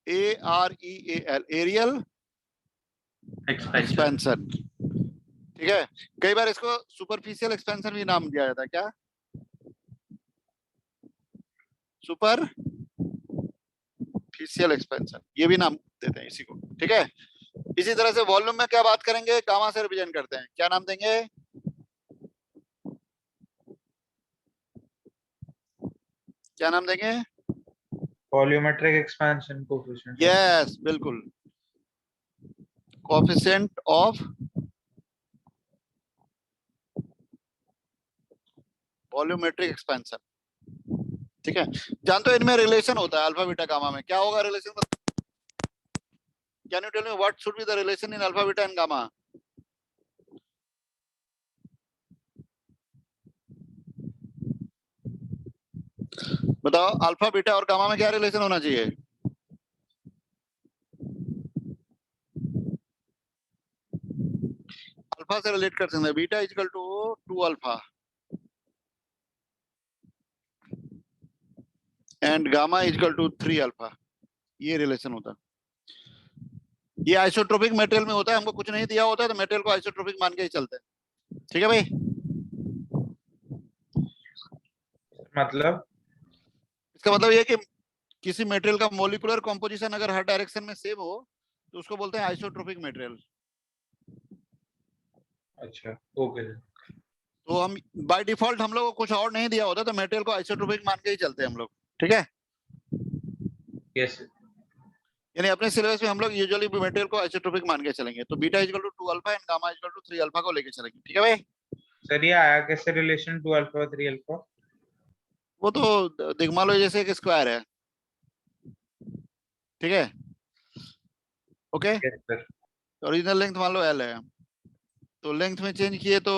AREAL, areal expansion. ठीक है, कई बार इसको सुपरफिशियल एक्सपेंशन भी नाम दिया जाता है, क्या? सुपरफिशियल एक्सपेंशन, ये भी नाम देते हैं इसी को। ठीक है, इसी तरह से वॉल्यूम में क्या बात करेंगे? गामा से रिप्रेजेंट करते हैं, क्या नाम देंगे? क्या नाम देंगे? Volumetric expansion coefficient. यस, बिल्कुल, कोएफिशिएंट ऑफ वॉल्यूमेट्रिक एक्सपेंशन। ठीक है, जानते हो इनमें रिलेशन होता है अल्फा बीटा गामा में, क्या होगा relation? Can you tell me what should be the relation in alpha beta and gamma? बताओ, अल्फा बीटा और गामा में क्या रिलेशन होना चाहिए? अल्फा से रिलेट कर सकते हैं, beta is equal to 2 alpha and gamma is equal to 3 alpha, ये रिलेशन होता है। ये आइसोट्रोपिक मटेरियल में होता है, हमको कुछ नहीं दिया होता है तो मटेरियल को आइसोट्रोपिक मान के ही चलते हैं। ठीक है भाई, मतलब इसका मतलब ये है कि किसी मटेरियल का मॉलिक्यूलर कॉम्पोजिशन अगर हर डायरेक्शन में सेम हो तो उसको बोलते हैं आइसोट्रोपिक मटेरियल। अच्छा, ओके। तो हम बाय डिफॉल्ट हम लोग को कुछ और नहीं दिया होता तो मटेरियल को आइसोट्रोपिक मान के ही चलते हैं हम लोग। ठीक है, यस। यानी अपने सिलेबस में हम लोग यूजुअली मटेरियल को आइसोट्रोपिक मान के चलेंगे, तो beta is equal to 2 alpha and gamma is equal to 3 alpha को लेके चलेंगे। ठीक है भाई, सर ये आया कैसे रिलेशन 2 अल्फा और 3 अल्फा? वो तो दिग्मा लो जैसे एक स्क्वायर है। ठीक है, okay, yes sir. Original length मान लो L है, तो लेंथ में चेंज किए तो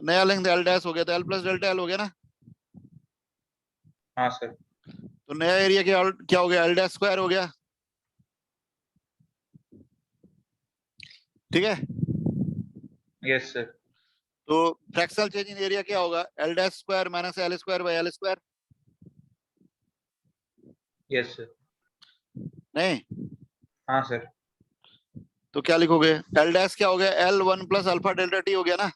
नया लेंथ L डैश हो गया, तो L प्लस डेल्टा L हो गया ना। हाँ सर। तो नया एरिया क्या हो गया? L डैश स्क्वायर हो गया। ठीक है, यस सर। तो फ्रैक्शनल चेंज इन एरिया क्या होगा? L dash square minus L square by L square. Yes sir. नहीं, हाँ सर। तो क्या लिखोगे? L डैश क्या हो गया? L1 plus alpha delta T हो गया ना।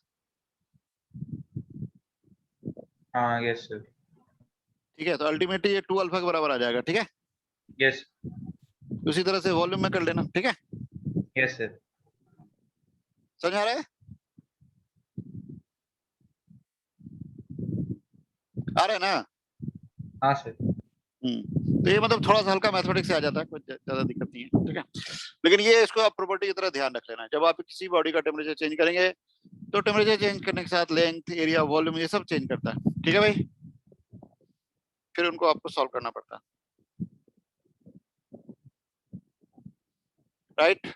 हाँ यस सर। ठीक है, तो अल्टीमेटली ये 2 अल्फा के बराबर आ जाएगा। ठीक है, यस। उसी तरह से वॉल्यूम में कर लेना। ठीक है, यस सर। समझ आ रहा है? आ रहा है ना? हाँ सर। तो ये मतलब थोड़ा सा हल्का मैथमेटिक्स से आ जाता है, कुछ ज्यादा दिक्कत नहीं है। ठीक है, लेकिन ये इसको आप प्रॉपर्टी की तरह ध्यान रख लेना, जब आप किसी बॉडी का टेम्परेचर चेंज करेंगे तो टेम्परेचर चेंज करने के साथ लेंथ, एरिया, वॉल्यूम ये सब चेंज करता है। ठीक है भाई, फिर उनको आपको सॉल्व करना पड़ता है। राइट,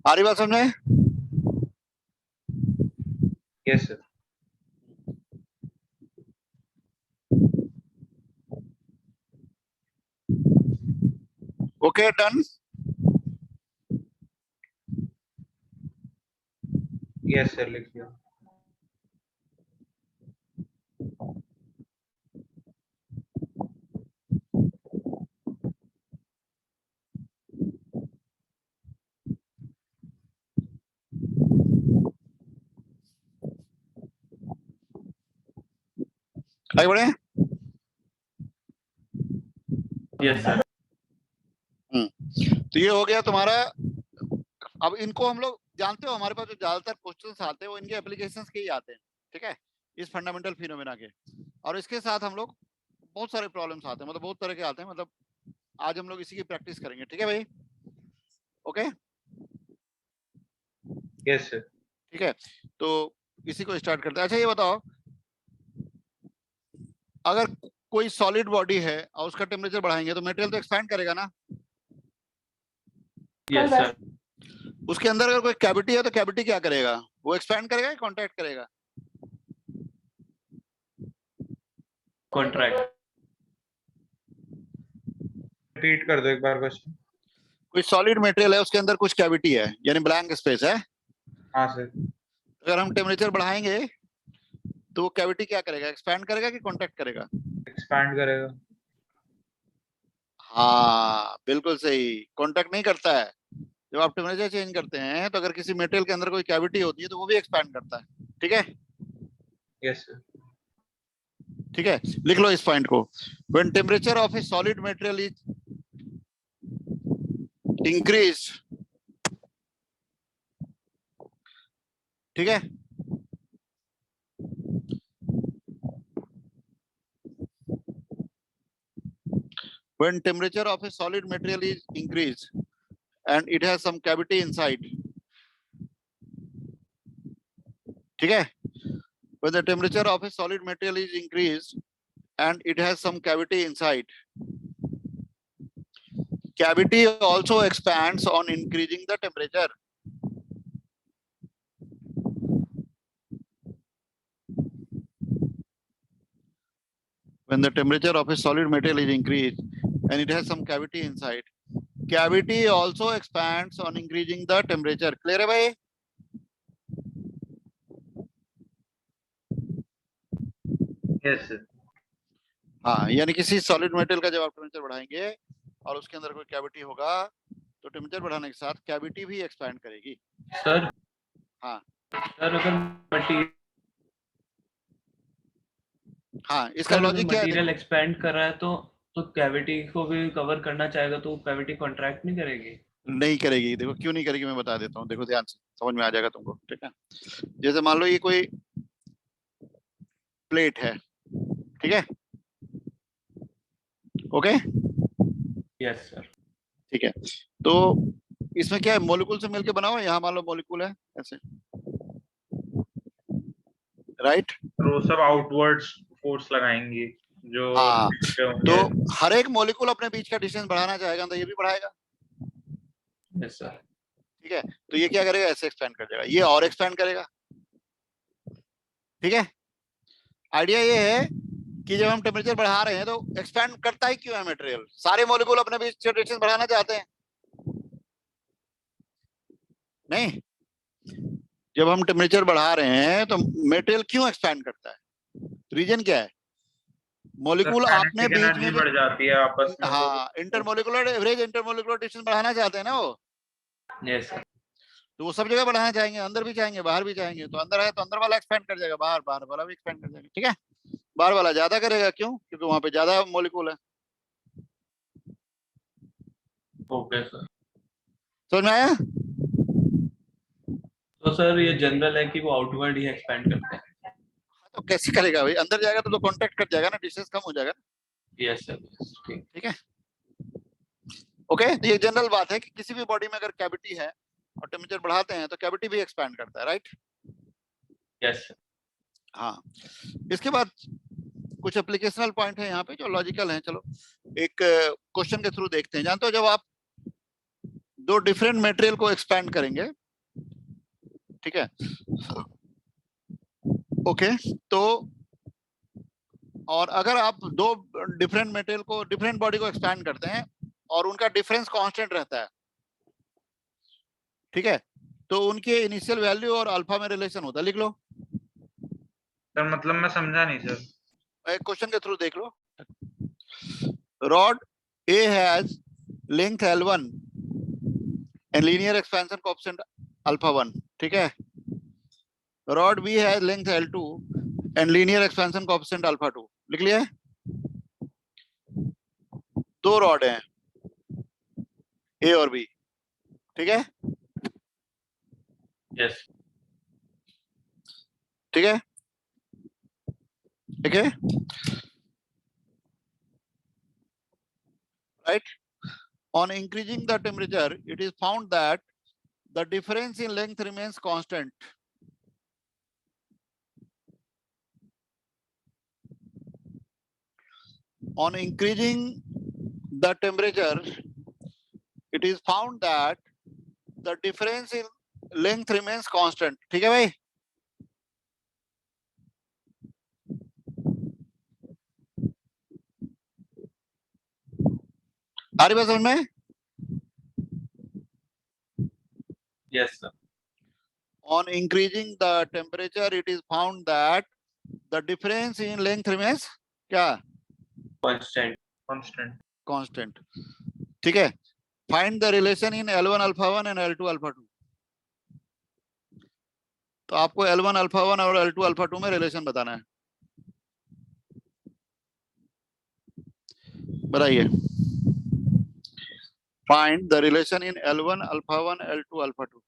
आ रही बात समझ में? Yes sir. Okay, done. Yes sir, लिख लिया। आगे बढ़े। Yes sir. तो ये हो गया तुम्हारा। अब इनको हम लोग जानते हो, हमारे पास जो ज्यादातर क्वेश्चंस आते हैं वो इनके एप्लीकेशंस के ही आते हैं, ठीक है, इस फंडामेंटल फिनोमेना के। और इसके साथ हम लोग बहुत सारे प्रॉब्लम्स आते हैं, मतलब बहुत तरह के आते हैं, मतलब आज हम लोग इसी की प्रैक्टिस करेंगे, ठीक है भाई। Okay, yes sir. ठीक है, तो इसी को स्टार्ट करते हैं। अच्छा ये बताओ, अगर कोई सॉलिड बॉडी है और उसका टेम्परेचर बढ़ाएंगे तो मटेरियल तो एक्सपैंड करेगा ना। यस हाँ, सर। उसके अंदर अगर कोई कैविटी है तो कैविटी क्या करेगा, वो एक्सपैंड करेगा या कॉन्ट्रैक्ट करेगा? कॉन्ट्रैक्ट। रिपीट कर दो एक बार क्वेश्चन। कोई सॉलिड मटेरियल है, उसके अंदर कुछ कैविटी है, यानी ब्लैंक स्पेस है। हाँ सर। अगर हम टेम्परेचर बढ़ाएंगे तो वो कैविटी क्या करेगा, एक्सपैंड करेगा कि कॉन्ट्रैक्ट करेगा? एक्सपैंड करेगा। हाँ बिल्कुल सही, कॉन्ट्रैक्ट नहीं करता है। जब आप टेम्परेचर चेंज करते हैं तो अगर किसी मेटेरियल के अंदर कोई कैविटी होती है तो वो भी एक्सपैंड करता है, ठीक है। Yes sir. ठीक है, लिख लो इस पॉइंट को। When temperature of A solid material is increase, ठीक है, when temperature of a solid material is increased and it has some cavity inside, ठीक है, when the temperature of a solid material is increased and it has some cavity inside, cavity also expands on increasing the temperature. When the temperature of a solid material is increased and it has some cavity inside, cavity also expands on increasing the temperature. Clear है भाई? Yes sir. हाँ, यानी किसी solid material का जब आप temperature बढ़ाएंगे और उसके अंदर कोई कैविटी होगा तो टेम्परेचर बढ़ाने के साथ कैविटी भी एक्सपैंड करेगी। सर। हाँ सर अगर मटेरियल, हाँ, इसका लॉजिक क्या है? मटेरियल एक्सपैंड कर रहा है तो कैविटी को भी कवर करना चाहेगा तो कैविटी कॉन्ट्रैक्ट नहीं करेगी? नहीं करेगी। देखो क्यों नहीं करेगी, मैं बता देता हूँ, देखो ध्यान से समझ में आ जाएगा तुमको, ठीक है। जैसे मान लो ये कोई प्लेट है, ठीक है, ओके, यस सर। ठीक है। तो इसमें क्या है, मॉलिक्यूल से मिलके बना हुआ है। यहाँ मान लो मॉलिक्यूल है ऐसे, राइट। वो सब आउटवर्ड्स फोर्स लगाएंगे जो हाँ, पे होंगे। तो हर एक मॉलिक्यूल अपने बीच का डिस्टेंस बढ़ाना चाहेगा तो ये भी बढ़ाएगा, यस सर। ठीक है। तो ये क्या करेगा, ऐसे एक्सपैंड कर जाएगा, ये और एक्सपैंड करेगा, ठीक है। आइडिया ये है कि जब हम टेम्परेचर बढ़ा रहे हैं तो एक्सपैंड करता ही क्यों है मटेरियल, सारे मॉलिक्यूल अपने बीच डिस्टेंस बढ़ाना चाहते हैं, नहीं। जब हम टेम्परेचर बढ़ा रहे हैं तो मटेरियल क्यों एक्सपैंड करता है, रीजन क्या है? मॉलिक्यूल आपने बीच एनर्जी में बढ़ जाती है आपस में। हाँ, इंटरमोलिकुलर एवरेज इंटरमोलिकुलर डिस्टेंस बढ़ाना चाहते हैं ना वो, यस सर। तो वो सब जगह बढ़ाना चाहेंगे, अंदर भी चाहेंगे बाहर भी चाहेंगे। तो अंदर है तो अंदर वाला एक्सपेंड कर जाएगा, बाहर बाहर वाला भी एक्सपेंड कर जाएगा, ठीक है। बाहर वाला ज्यादा करेगा, क्यों? क्योंकि वहां पे ज्यादा मॉलिक्यूल है। Okay sir. समझ में आया? तो सर ये जनरल है कि वो आउटवर्ड ही एक्सपैंड करते हैं। तो कैसे करेगा भाई, अंदर जाएगा तो कांटेक्ट कर जाएगा ना, डिस्टेंस कम हो जाएगा, यस सर। ठीक। ठीक है। ओके, तो ये जनरल बात है कि किसी भी बॉडी में अगर कैविटी है और टेम्परेचर बढ़ाते हैं तो कैविटी भी एक्सपैंड करता है, राइट। Yes sir. हाँ, इसके बाद कुछ एप्लीकेशनल पॉइंट है यहाँ पे जो लॉजिकल हैं। चलो एक क्वेश्चन के थ्रू देखते हैं। जानते हो जब आप दो डिफरेंट मटेरियल को एक्सपैंड करेंगे, ठीक है, ओके, तो और अगर आप दो डिफरेंट मटेरियल को, डिफरेंट बॉडी को एक्सपैंड करते हैं और उनका डिफरेंस कांस्टेंट रहता है, ठीक है, तो उनके इनिशियल वैल्यू और अल्फा में रिलेशन होता है। लिख लो। सर मतलब मैं समझा नहीं सर। एक क्वेश्चन के थ्रू देख लो। Rod A has length L1 and linear expansion coefficient alpha 1, ठीक है। Rod B has length L2 and linear expansion coefficient alpha 2, लिख लिया है? दो रॉड हैं, ए और बी, ठीक है? यस ठीक है, ठीक है, right? On increasing the temperature, it is found that the difference in length remains constant. On increasing the temperature, it is found that the difference in length remains constant. ठीक है भाई? आ रही बात समझ में? Yes sir On increasing the temperature, it is found that the difference in length remains क्या? Constant constant Constant. ठीक है? Find the relation in L1 alpha 1 and L2 alpha 2. तो आपको L1 alpha 1 और L2 alpha 2 में relation बताना है। बताइए। Find the relation in L1 alpha 1 L2 alpha 2.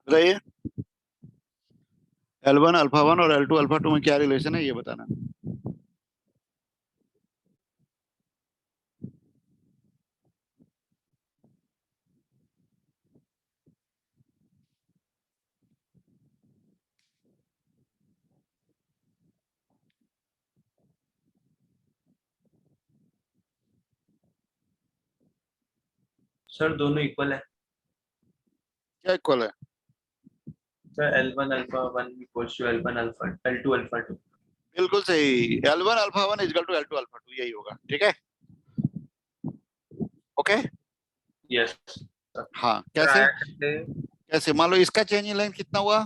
बताइए। L1 alpha 1 और L2 alpha 2 में क्या रिलेशन है ये बताना। सर दोनों इक्वल है क्या इक्वल है? Sir L1 alpha 1 equals to L1 alpha L2 alpha 2 बिल्कुल सही। L1 alpha 1 equal to L2 alpha 2 यही होगा। ठीक है? ओके? यस हाँ, कैसे? कैसे? मान लो इसका चेंज इन लेंथ कितना हुआ?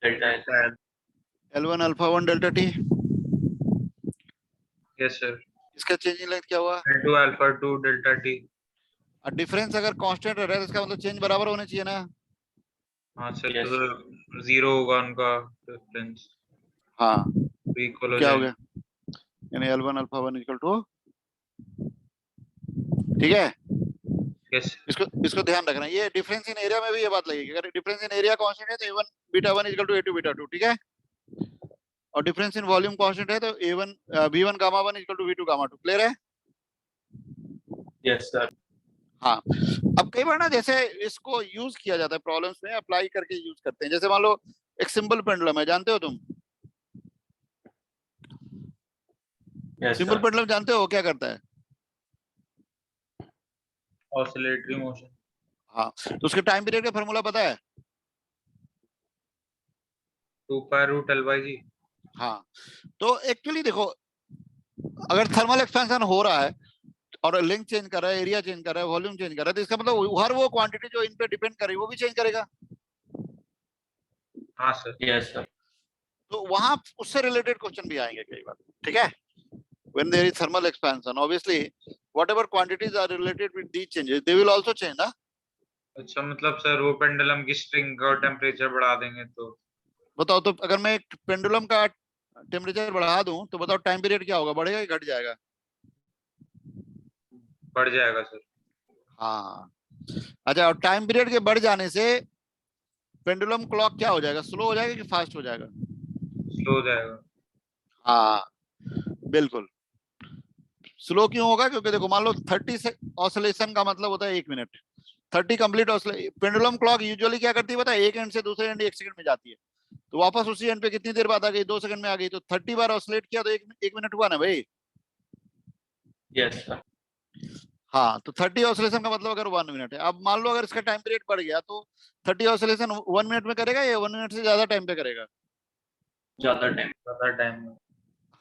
Delta L L1 alpha 1 delta T. Yes sir इसका चेंज इन लेंथ क्या हुआ? L2 alpha 2 delta T. और डिफरेंस अगर कांस्टेंट रह रहा है इसका मतलब चेंज बराबर होना चाहिए ना? हाँ सर Yes. तो जीरो होगा उनका डिफरेंस, हाँ, इक्वल हो क्या हो जाएगा। गया? यानी L1 alpha 1 इक्वल टू, ठीक है? यस इसको ध्यान रखना। ये डिफरेंस इन एरिया में भी ये बात लगेगी। अगर डिफरेंस इन एरिया कांस्टेंट है तो A1 beta 1 equal to A2 beta 2, ठीक है? और डिफरेंस इन वॉल्यूम कांस्टेंट है तो A1 V1 gamma 1 equal to V2 gamma 2। Clear है? यस सर हाँ। अब कई बार ना जैसे इसको यूज किया जाता है प्रॉब्लम्स में, अप्लाई करके यूज करते हैं। जैसे मान लो एक सिंपल पेंडुलम है, जानते हो तुम? यस सिंपल सर पेंडुलम जानते हो क्या करता है? Oscillatory motion. हाँ, तो उसके टाइम पीरियड का फॉर्मूला पता है? 2 pi root L by G। हाँ, तो एक्चुअली देखो, अगर थर्मल एक्सपेंशन हो रहा है और लेंथ चेंज कर रहा है, एरिया चेंज कर रहा है, वॉल्यूम चेंज कर रहा है, तो इसका मतलब हर वो क्वांटिटी जो इन पे डिपेंड कर रही है वो भी चेंज करेगा। हाँ सर यस सर तो वहां उससे रिलेटेड क्वेश्चन भी आएंगे कई बार। ठीक है? When there is thermal expansion, obviously whatever quantities are related with these changes, they will also change, ना? अच्छा मतलब सर वो पेंडुलम की स्ट्रिंग का टेम्परेचर बढ़ा देंगे तो बताओ तो, अगर मैं एक पेंडुलम का टेम्परेचर बढ़ा दूं तो बताओ टाइम पीरियड क्या होगा, बढ़ेगा कि घट जाएगा? बढ़ जाएगा सर। हाँ। अच्छा, और टाइम पीरियड के बढ़ जाने से पेंडुलम क्लॉक क्या हो जाएगा, स्लो हो जाएगा कि फास्ट हो जाएगा? स्लो हो जाएगा। हाँ, बिल्कुल। स्लो क्यों होगा? क्योंकि देखो मान लो 30 से ऑसिलेशन का मतलब होता है 1 minute. 30 complete oscillation. Pendulum clock usually क्या करती है पता है? एक एंड से दूसरे एंड 1 सेकंड में जाती है, तो वापस उसी एंड पे कितनी देर बाद आ गई? 2 सेकंड में आ गई। तो 30 बार ऑसिलेट किया तो एक मिनट हुआ ना भाई? यस सर हाँ, तो 30 ऑसिलेशन का मतलब अगर 1 मिनट है। अब मान लो अगर इसका टाइम पीरियड बढ़ गया तो 30 ऑसिलेशन 1 मिनट में करेगा या 1 मिनट से ज्यादा टाइम पे करेगा? ज्यादा टाइम ज्यादा टाइम में।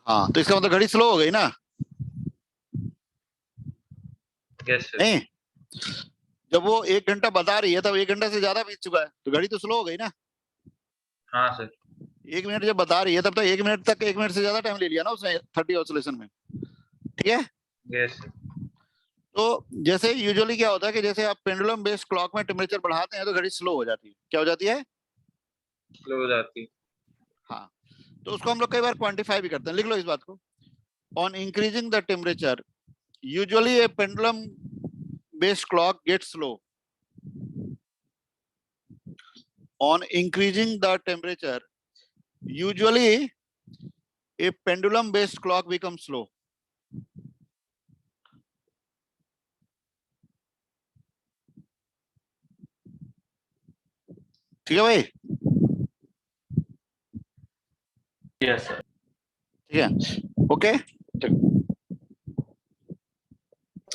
हाँ, तो इसका मतलब घड़ी स्लो हो गई ना? Yes sir. नहीं, जब वो 1 घंटा बता रही है तब 1 घंटा से ज्यादा बीत चुका है, तो घड़ी तो स्लो हो गई ना? हाँ सर। 1 मिनट जब बता रही है तब तो 1 मिनट तक, 1 मिनट से ज्यादा टाइम ले लिया ना उसने 30 ऑसिलेशन में, ठीक है। Yes sir. तो जैसे यूजुअली क्या होता है कि जैसे आप पेंडुलम बेस्ड क्लॉक में टेम्परेचर बढ़ाते हैं तो घड़ी स्लो हो जाती है, क्या हो जाती है? स्लो हो जाती। हाँ, तो उसको हम लोग कई बार क्वांटिफाई भी करते हैं, लिख लो इस बात को। On increasing the temperature usually a pendulum based clock get slow. On increasing the temperature usually a pendulum based clock become slow. ठीक है भाई, यस सर। ठीक है, ओके।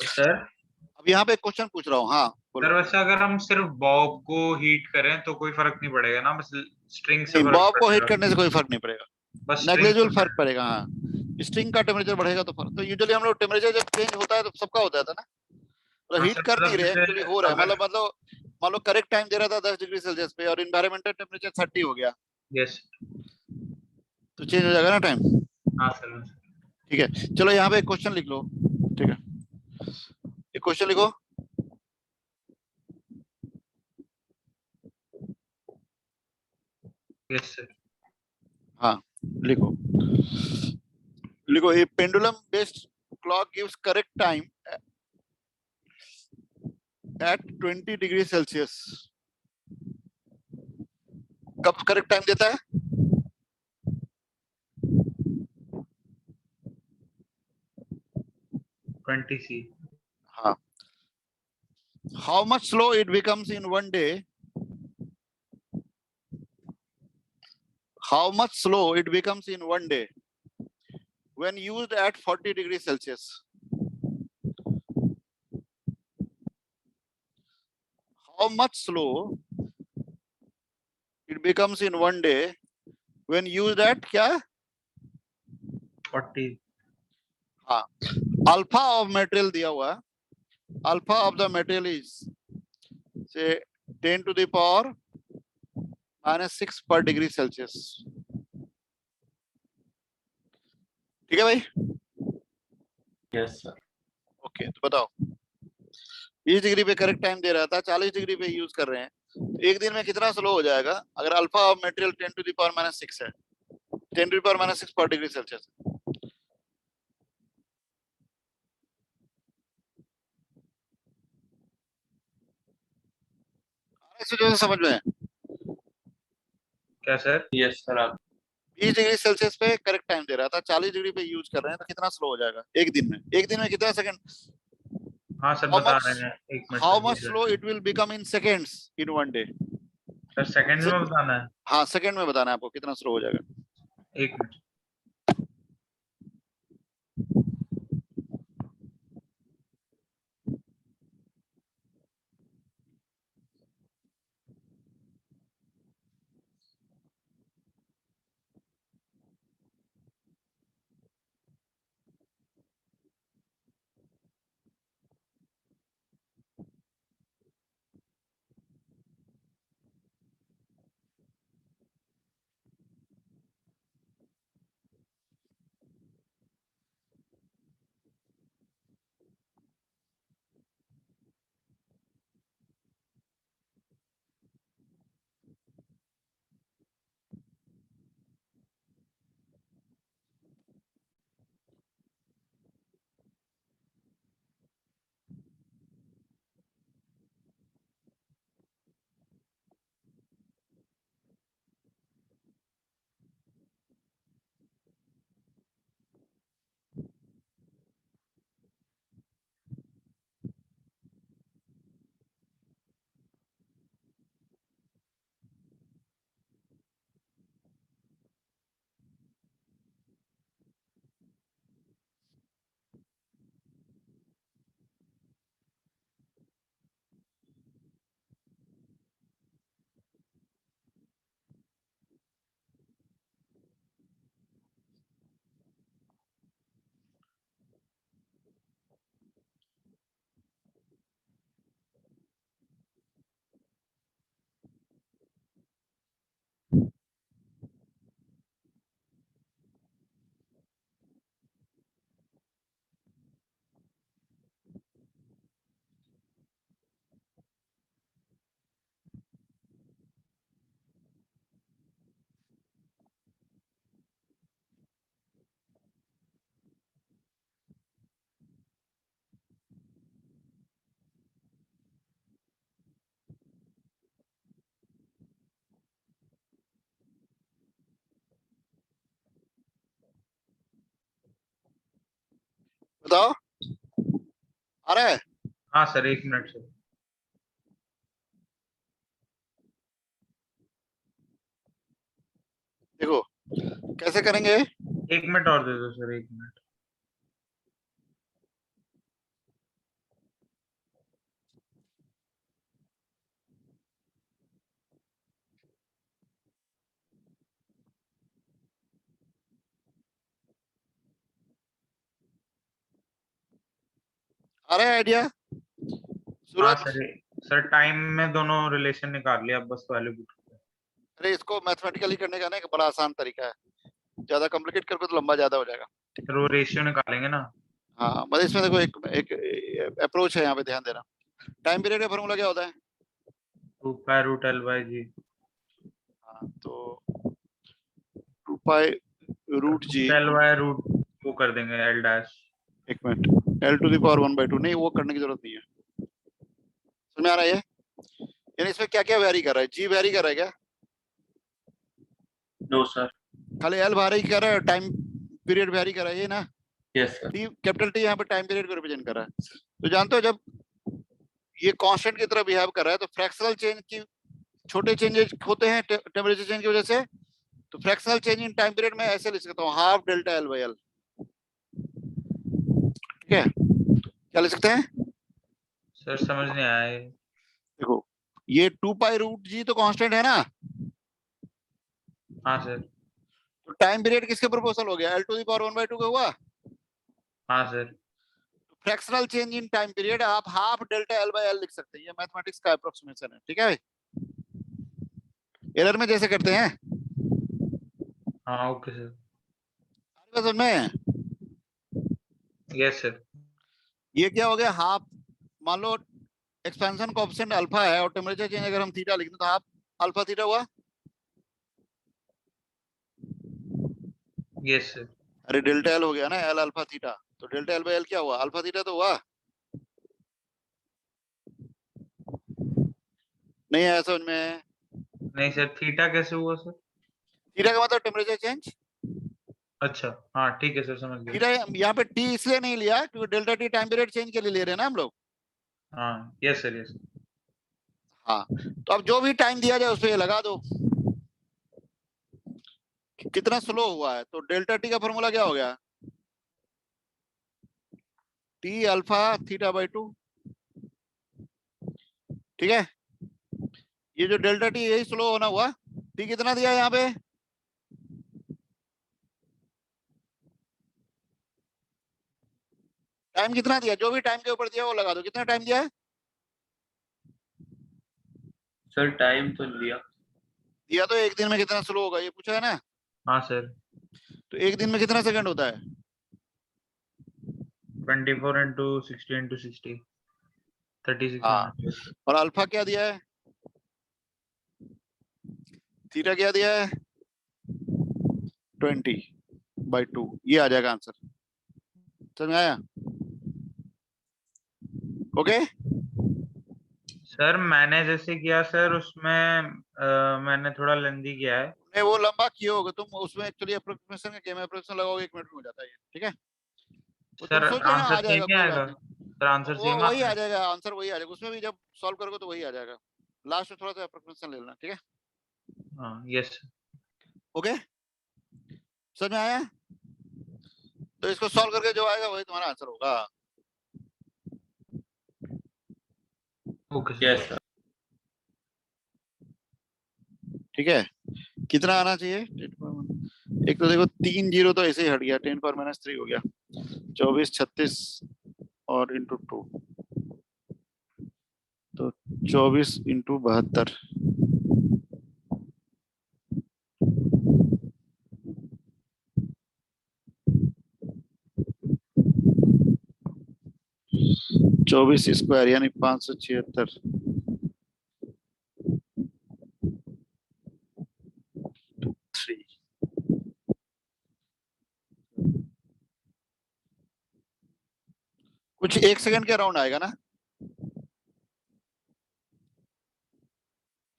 सर अब यहाँ पे एक क्वेश्चन पूछ रहा हूँ, हाँ सर बोलो। वैसे अगर हम सिर्फ बॉब को हीट करें तो कोई फर्क नहीं पड़ेगा ना, बस स्ट्रिंग से नहीं, फर्क बॉब को हिट पड़ेगा। करने से कोई फर्क नहीं पड़ेगा, बस स्ट्रिंग नेग्लिजिबल फर्क पड़ेगा। हाँ, स्ट्रिंग का टेम्परेचर बढ़ेगा तो फर्क, तो यूजुअली हम लोग टेम्परेचर जब चेंज होता है तो सबका होता था ना, मतलब हाँ हीट सर, कर नहीं मतलब रहे, जैसे एक्चुअली हो रहा है, अगर मतलब मान लो करेक्ट टाइम दे रहा था 10 डिग्री सेल्सियस पे और इन्वायरमेंटल टेम्परेचर 30 हो गया यस। तो चेंज हो जाएगा ना टाइम। हाँ सर। ठीक है, चलो यहाँ पे एक क्वेश्चन लिख लो, ठीक है, एक क्वेश्चन लिखो। Yes sir. हाँ, लिखो, लिखो a pendulum based clock gives correct time at 20 degree Celsius. कब करेक्ट टाइम देता है? 20 सी। हाँ, how much slow it becomes in one day, how much slow it becomes in one day when used at 40 degrees Celsius. How much slow it becomes in one day when used at क्या? 40। हाँ, alpha of material दिया हुआ है, alpha of the material is से 10 to the power -6 per degree Celsius। ठीक है भाई, yes sir. Okay, तो बताओ 20 डिग्री पे करेक्ट टाइम दे रहा था, 40 डिग्री पे यूज कर रहे हैं, तो एक दिन में कितना स्लो हो जाएगा अगर alpha of material 10 to the power -6 है, 10 to the power -6 per degree Celsius। इसे जो है समझ में, क्या सर? Yes sir. आप 20 डिग्री सेल्सियस पे करेक्ट टाइम दे रहा था, 40 डिग्री पे यूज कर रहे हैं, तो कितना स्लो हो जाएगा एक दिन में, एक दिन में कितना सेकंड? हाँ सर हाउ बता मच, रहे हैं, एक मिनट हाउ सर मच रुक स्लो जाए। It will become in seconds in one day. Sir second में बताना है। हाँ, सेकंड में बताना है आपको कितना स्लो हो जाएगा। एक मिनट। बताओ आ रहा है? हाँ सर, 1 मिनट सर। देखो कैसे करेंगे। 1 मिनट और दे दो सर, 1 मिनट। आ रहा है आइडिया हाँ सूरज? सर। सर टाइम में दोनों रिलेशन निकाल लिया, अब बस वैल्यू पुट करो। अरे इसको मैथमेटिकली करने का ना एक बड़ा आसान तरीका है, ज्यादा कॉम्प्लिकेट करोगे तो लंबा ज्यादा हो जाएगा। फिर वो रेशियो निकालेंगे ना। हाँ मतलब इसमें देखो एक एक अप्रोच है, यहाँ पे ध्यान देना। टाइम पीरियड का फॉर्मूला क्या होता है? 2 पाई रूट L/G। हाँ तो 2 पाई रूट G। L/रूट वो कर देंगे L'। एक मिनट, L⁻⁴ नहीं, वो करने की जरूरत नहीं है। समझ में आ रहा है ये? यानी इसमें क्या क्या वेरी कर रहा है? G वेरी कर रहा है क्या? No sir. खाली L वेरी कर रहा है, टाइम पीरियड वेरी कर रहा है, ये ना। Yes sir. T capital T यहाँ पे टाइम पीरियड को रिप्रेजेंट कर रहा है। तो जानते हो जब ये कांस्टेंट की तरह बिहेव कर रहा है तो फ्रैक्शनल चेंज की छोटे चेंजेस होते हैं टेम्परेचर चेंज की वजह से। तो fractional change in time period में ऐसे लिख सकता हूँ, हाफ डेल्टा L/L। ठीक है, क्या लिख सकते हैं? सर समझ नहीं आया ये। देखो ये 2 पाई रूट G तो कांस्टेंट है ना, हाँ सर। तो टाइम पीरियड किसके प्रोपोर्शनल हो गया? L⁻⁴ का हुआ। हाँ sir. Fractional change in time period आप हाफ डेल्टा L/L लिख सकते हैं, ये मैथमेटिक्स का अप्रोक्सीमेशन है। ठीक है भाई, एरर में जैसे करते हैं। हाँ ओके सर। समझ में? Yes sir. ये क्या हो गया? हाफ, मान लो एक्सपेंशन कोएफिशिएंट अल्फा है और टेम्परेचर चेंज अगर हम थीटा लिख दें तो हाफ अल्फा थीटा हुआ। Yes sir. अरे डेल्टा L हो गया ना, L अल्फा थीटा, तो डेल्टा L/L क्या हुआ? अल्फा थीटा तो हुआ। नहीं आया समझ में? नहीं सर, थीटा कैसे हुआ सर? थीटा का मतलब टेम्परेचर चेंज। अच्छा हाँ ठीक है सर, समझ गया। थीटा यहाँ पे T इसलिए नहीं लिया क्योंकि delta T time period change के लिए ले रहे हैं ना हम लोग। हाँ यस सर, यस। हाँ तो अब जो भी टाइम दिया जाए उस पर ये लगा दो कितना स्लो हुआ है। तो डेल्टा T का फॉर्मूला क्या हो गया? T alpha theta by 2। ठीक है, ये जो डेल्टा T यही स्लो होना हुआ। T कितना दिया है यहाँ पे? टाइम कितना दिया? जो भी टाइम के ऊपर दिया वो लगा दो, कितना टाइम दिया है? सर टाइम तो लिया। दिया तो एक दिन में कितना स्लो होगा ये पूछा है ना। हाँ सर। तो एक दिन में कितना सेकंड होता है? 24 इंटू 60 इंटू 60, 36 हाँ, मिनट। और अल्फा क्या दिया है? थीटा क्या दिया है? 20/2। ये आ जाएगा आंसर। समझ में आया? ओके। सर मैंने जैसे किया सर उसमें मैंने थोड़ा लेंदी किया है। नहीं वो लंबा किए होगे तुम, उसमें एक्चुअली अप्रोक्सीमेशन का गेम है, अप्रोक्सीमेशन लगाओगे 1 मिनट में हो जाता है ये। ठीक है, वो सर तुम सोच लेना, आंसर आ सेम जाएगा, ही कोई बात आएगा? नहीं। सर आंसर वो सेम वही आ आएगा? जाएगा, आंसर वही आ जाएगा, उसमें भी जब सॉल्व करोगे तो वही आ जाएगा। लास्ट में थोड़ा सा अप्रोक्सीमेशन ले लेना। ठीक है, हाँ यस। ओके, समझ में आया? तो इसको सॉल्व करके जो आएगा वही तुम्हारा आंसर होगा। Okay sir. Yes sir. ठीक है, कितना आना चाहिए? एक तो देखो 3 जीरो तो ऐसे ही हट गया, 10⁻³ हो गया। 24 36 और इंटू 2, तो 24 इंटू 72। चौबीस स्क्वायर यानी 576। कुछ 1 सेकंड के अराउंड आएगा ना।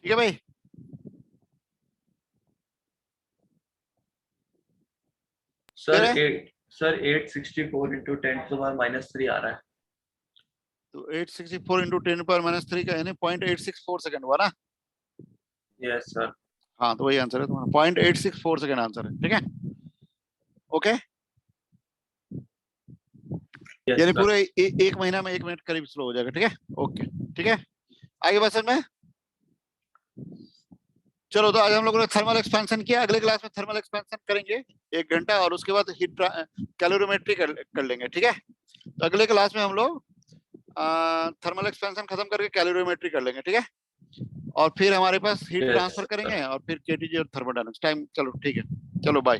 ठीक है भाई, सर क्लियर है? सर 864 into 10⁻³ आ रहा है। तो 864 into 10⁻³ का यानी 0.864 सेकंड हुआ ना। Yes sir. हाँ तो वही आंसर है तुम्हारा, 0.864 सेकंड आंसर है, ठीक है। ओके, यस यानी सर। पूरे एक महीना में 1 मिनट करीब स्लो हो जाएगा, ठीक है। ओके ठीक है, आगे बात समझ में। चलो तो आज हम लोगों ने थर्मल एक्सपेंशन किया, अगले क्लास में थर्मल एक्सपेंशन करेंगे 1 घंटा, और उसके बाद हीट कैलोरीमेट्री कर लेंगे, ठीक है। तो अगले क्लास में हम लोग थर्मल एक्सपेंशन खत्म करके कैलोरीमेट्री कर लेंगे, ठीक है। और फिर हमारे पास हीट Yes, ट्रांसफर sir. करेंगे और फिर केटीजी और थर्मोडायनामिक्स टाइम। चलो ठीक है, चलो बाय।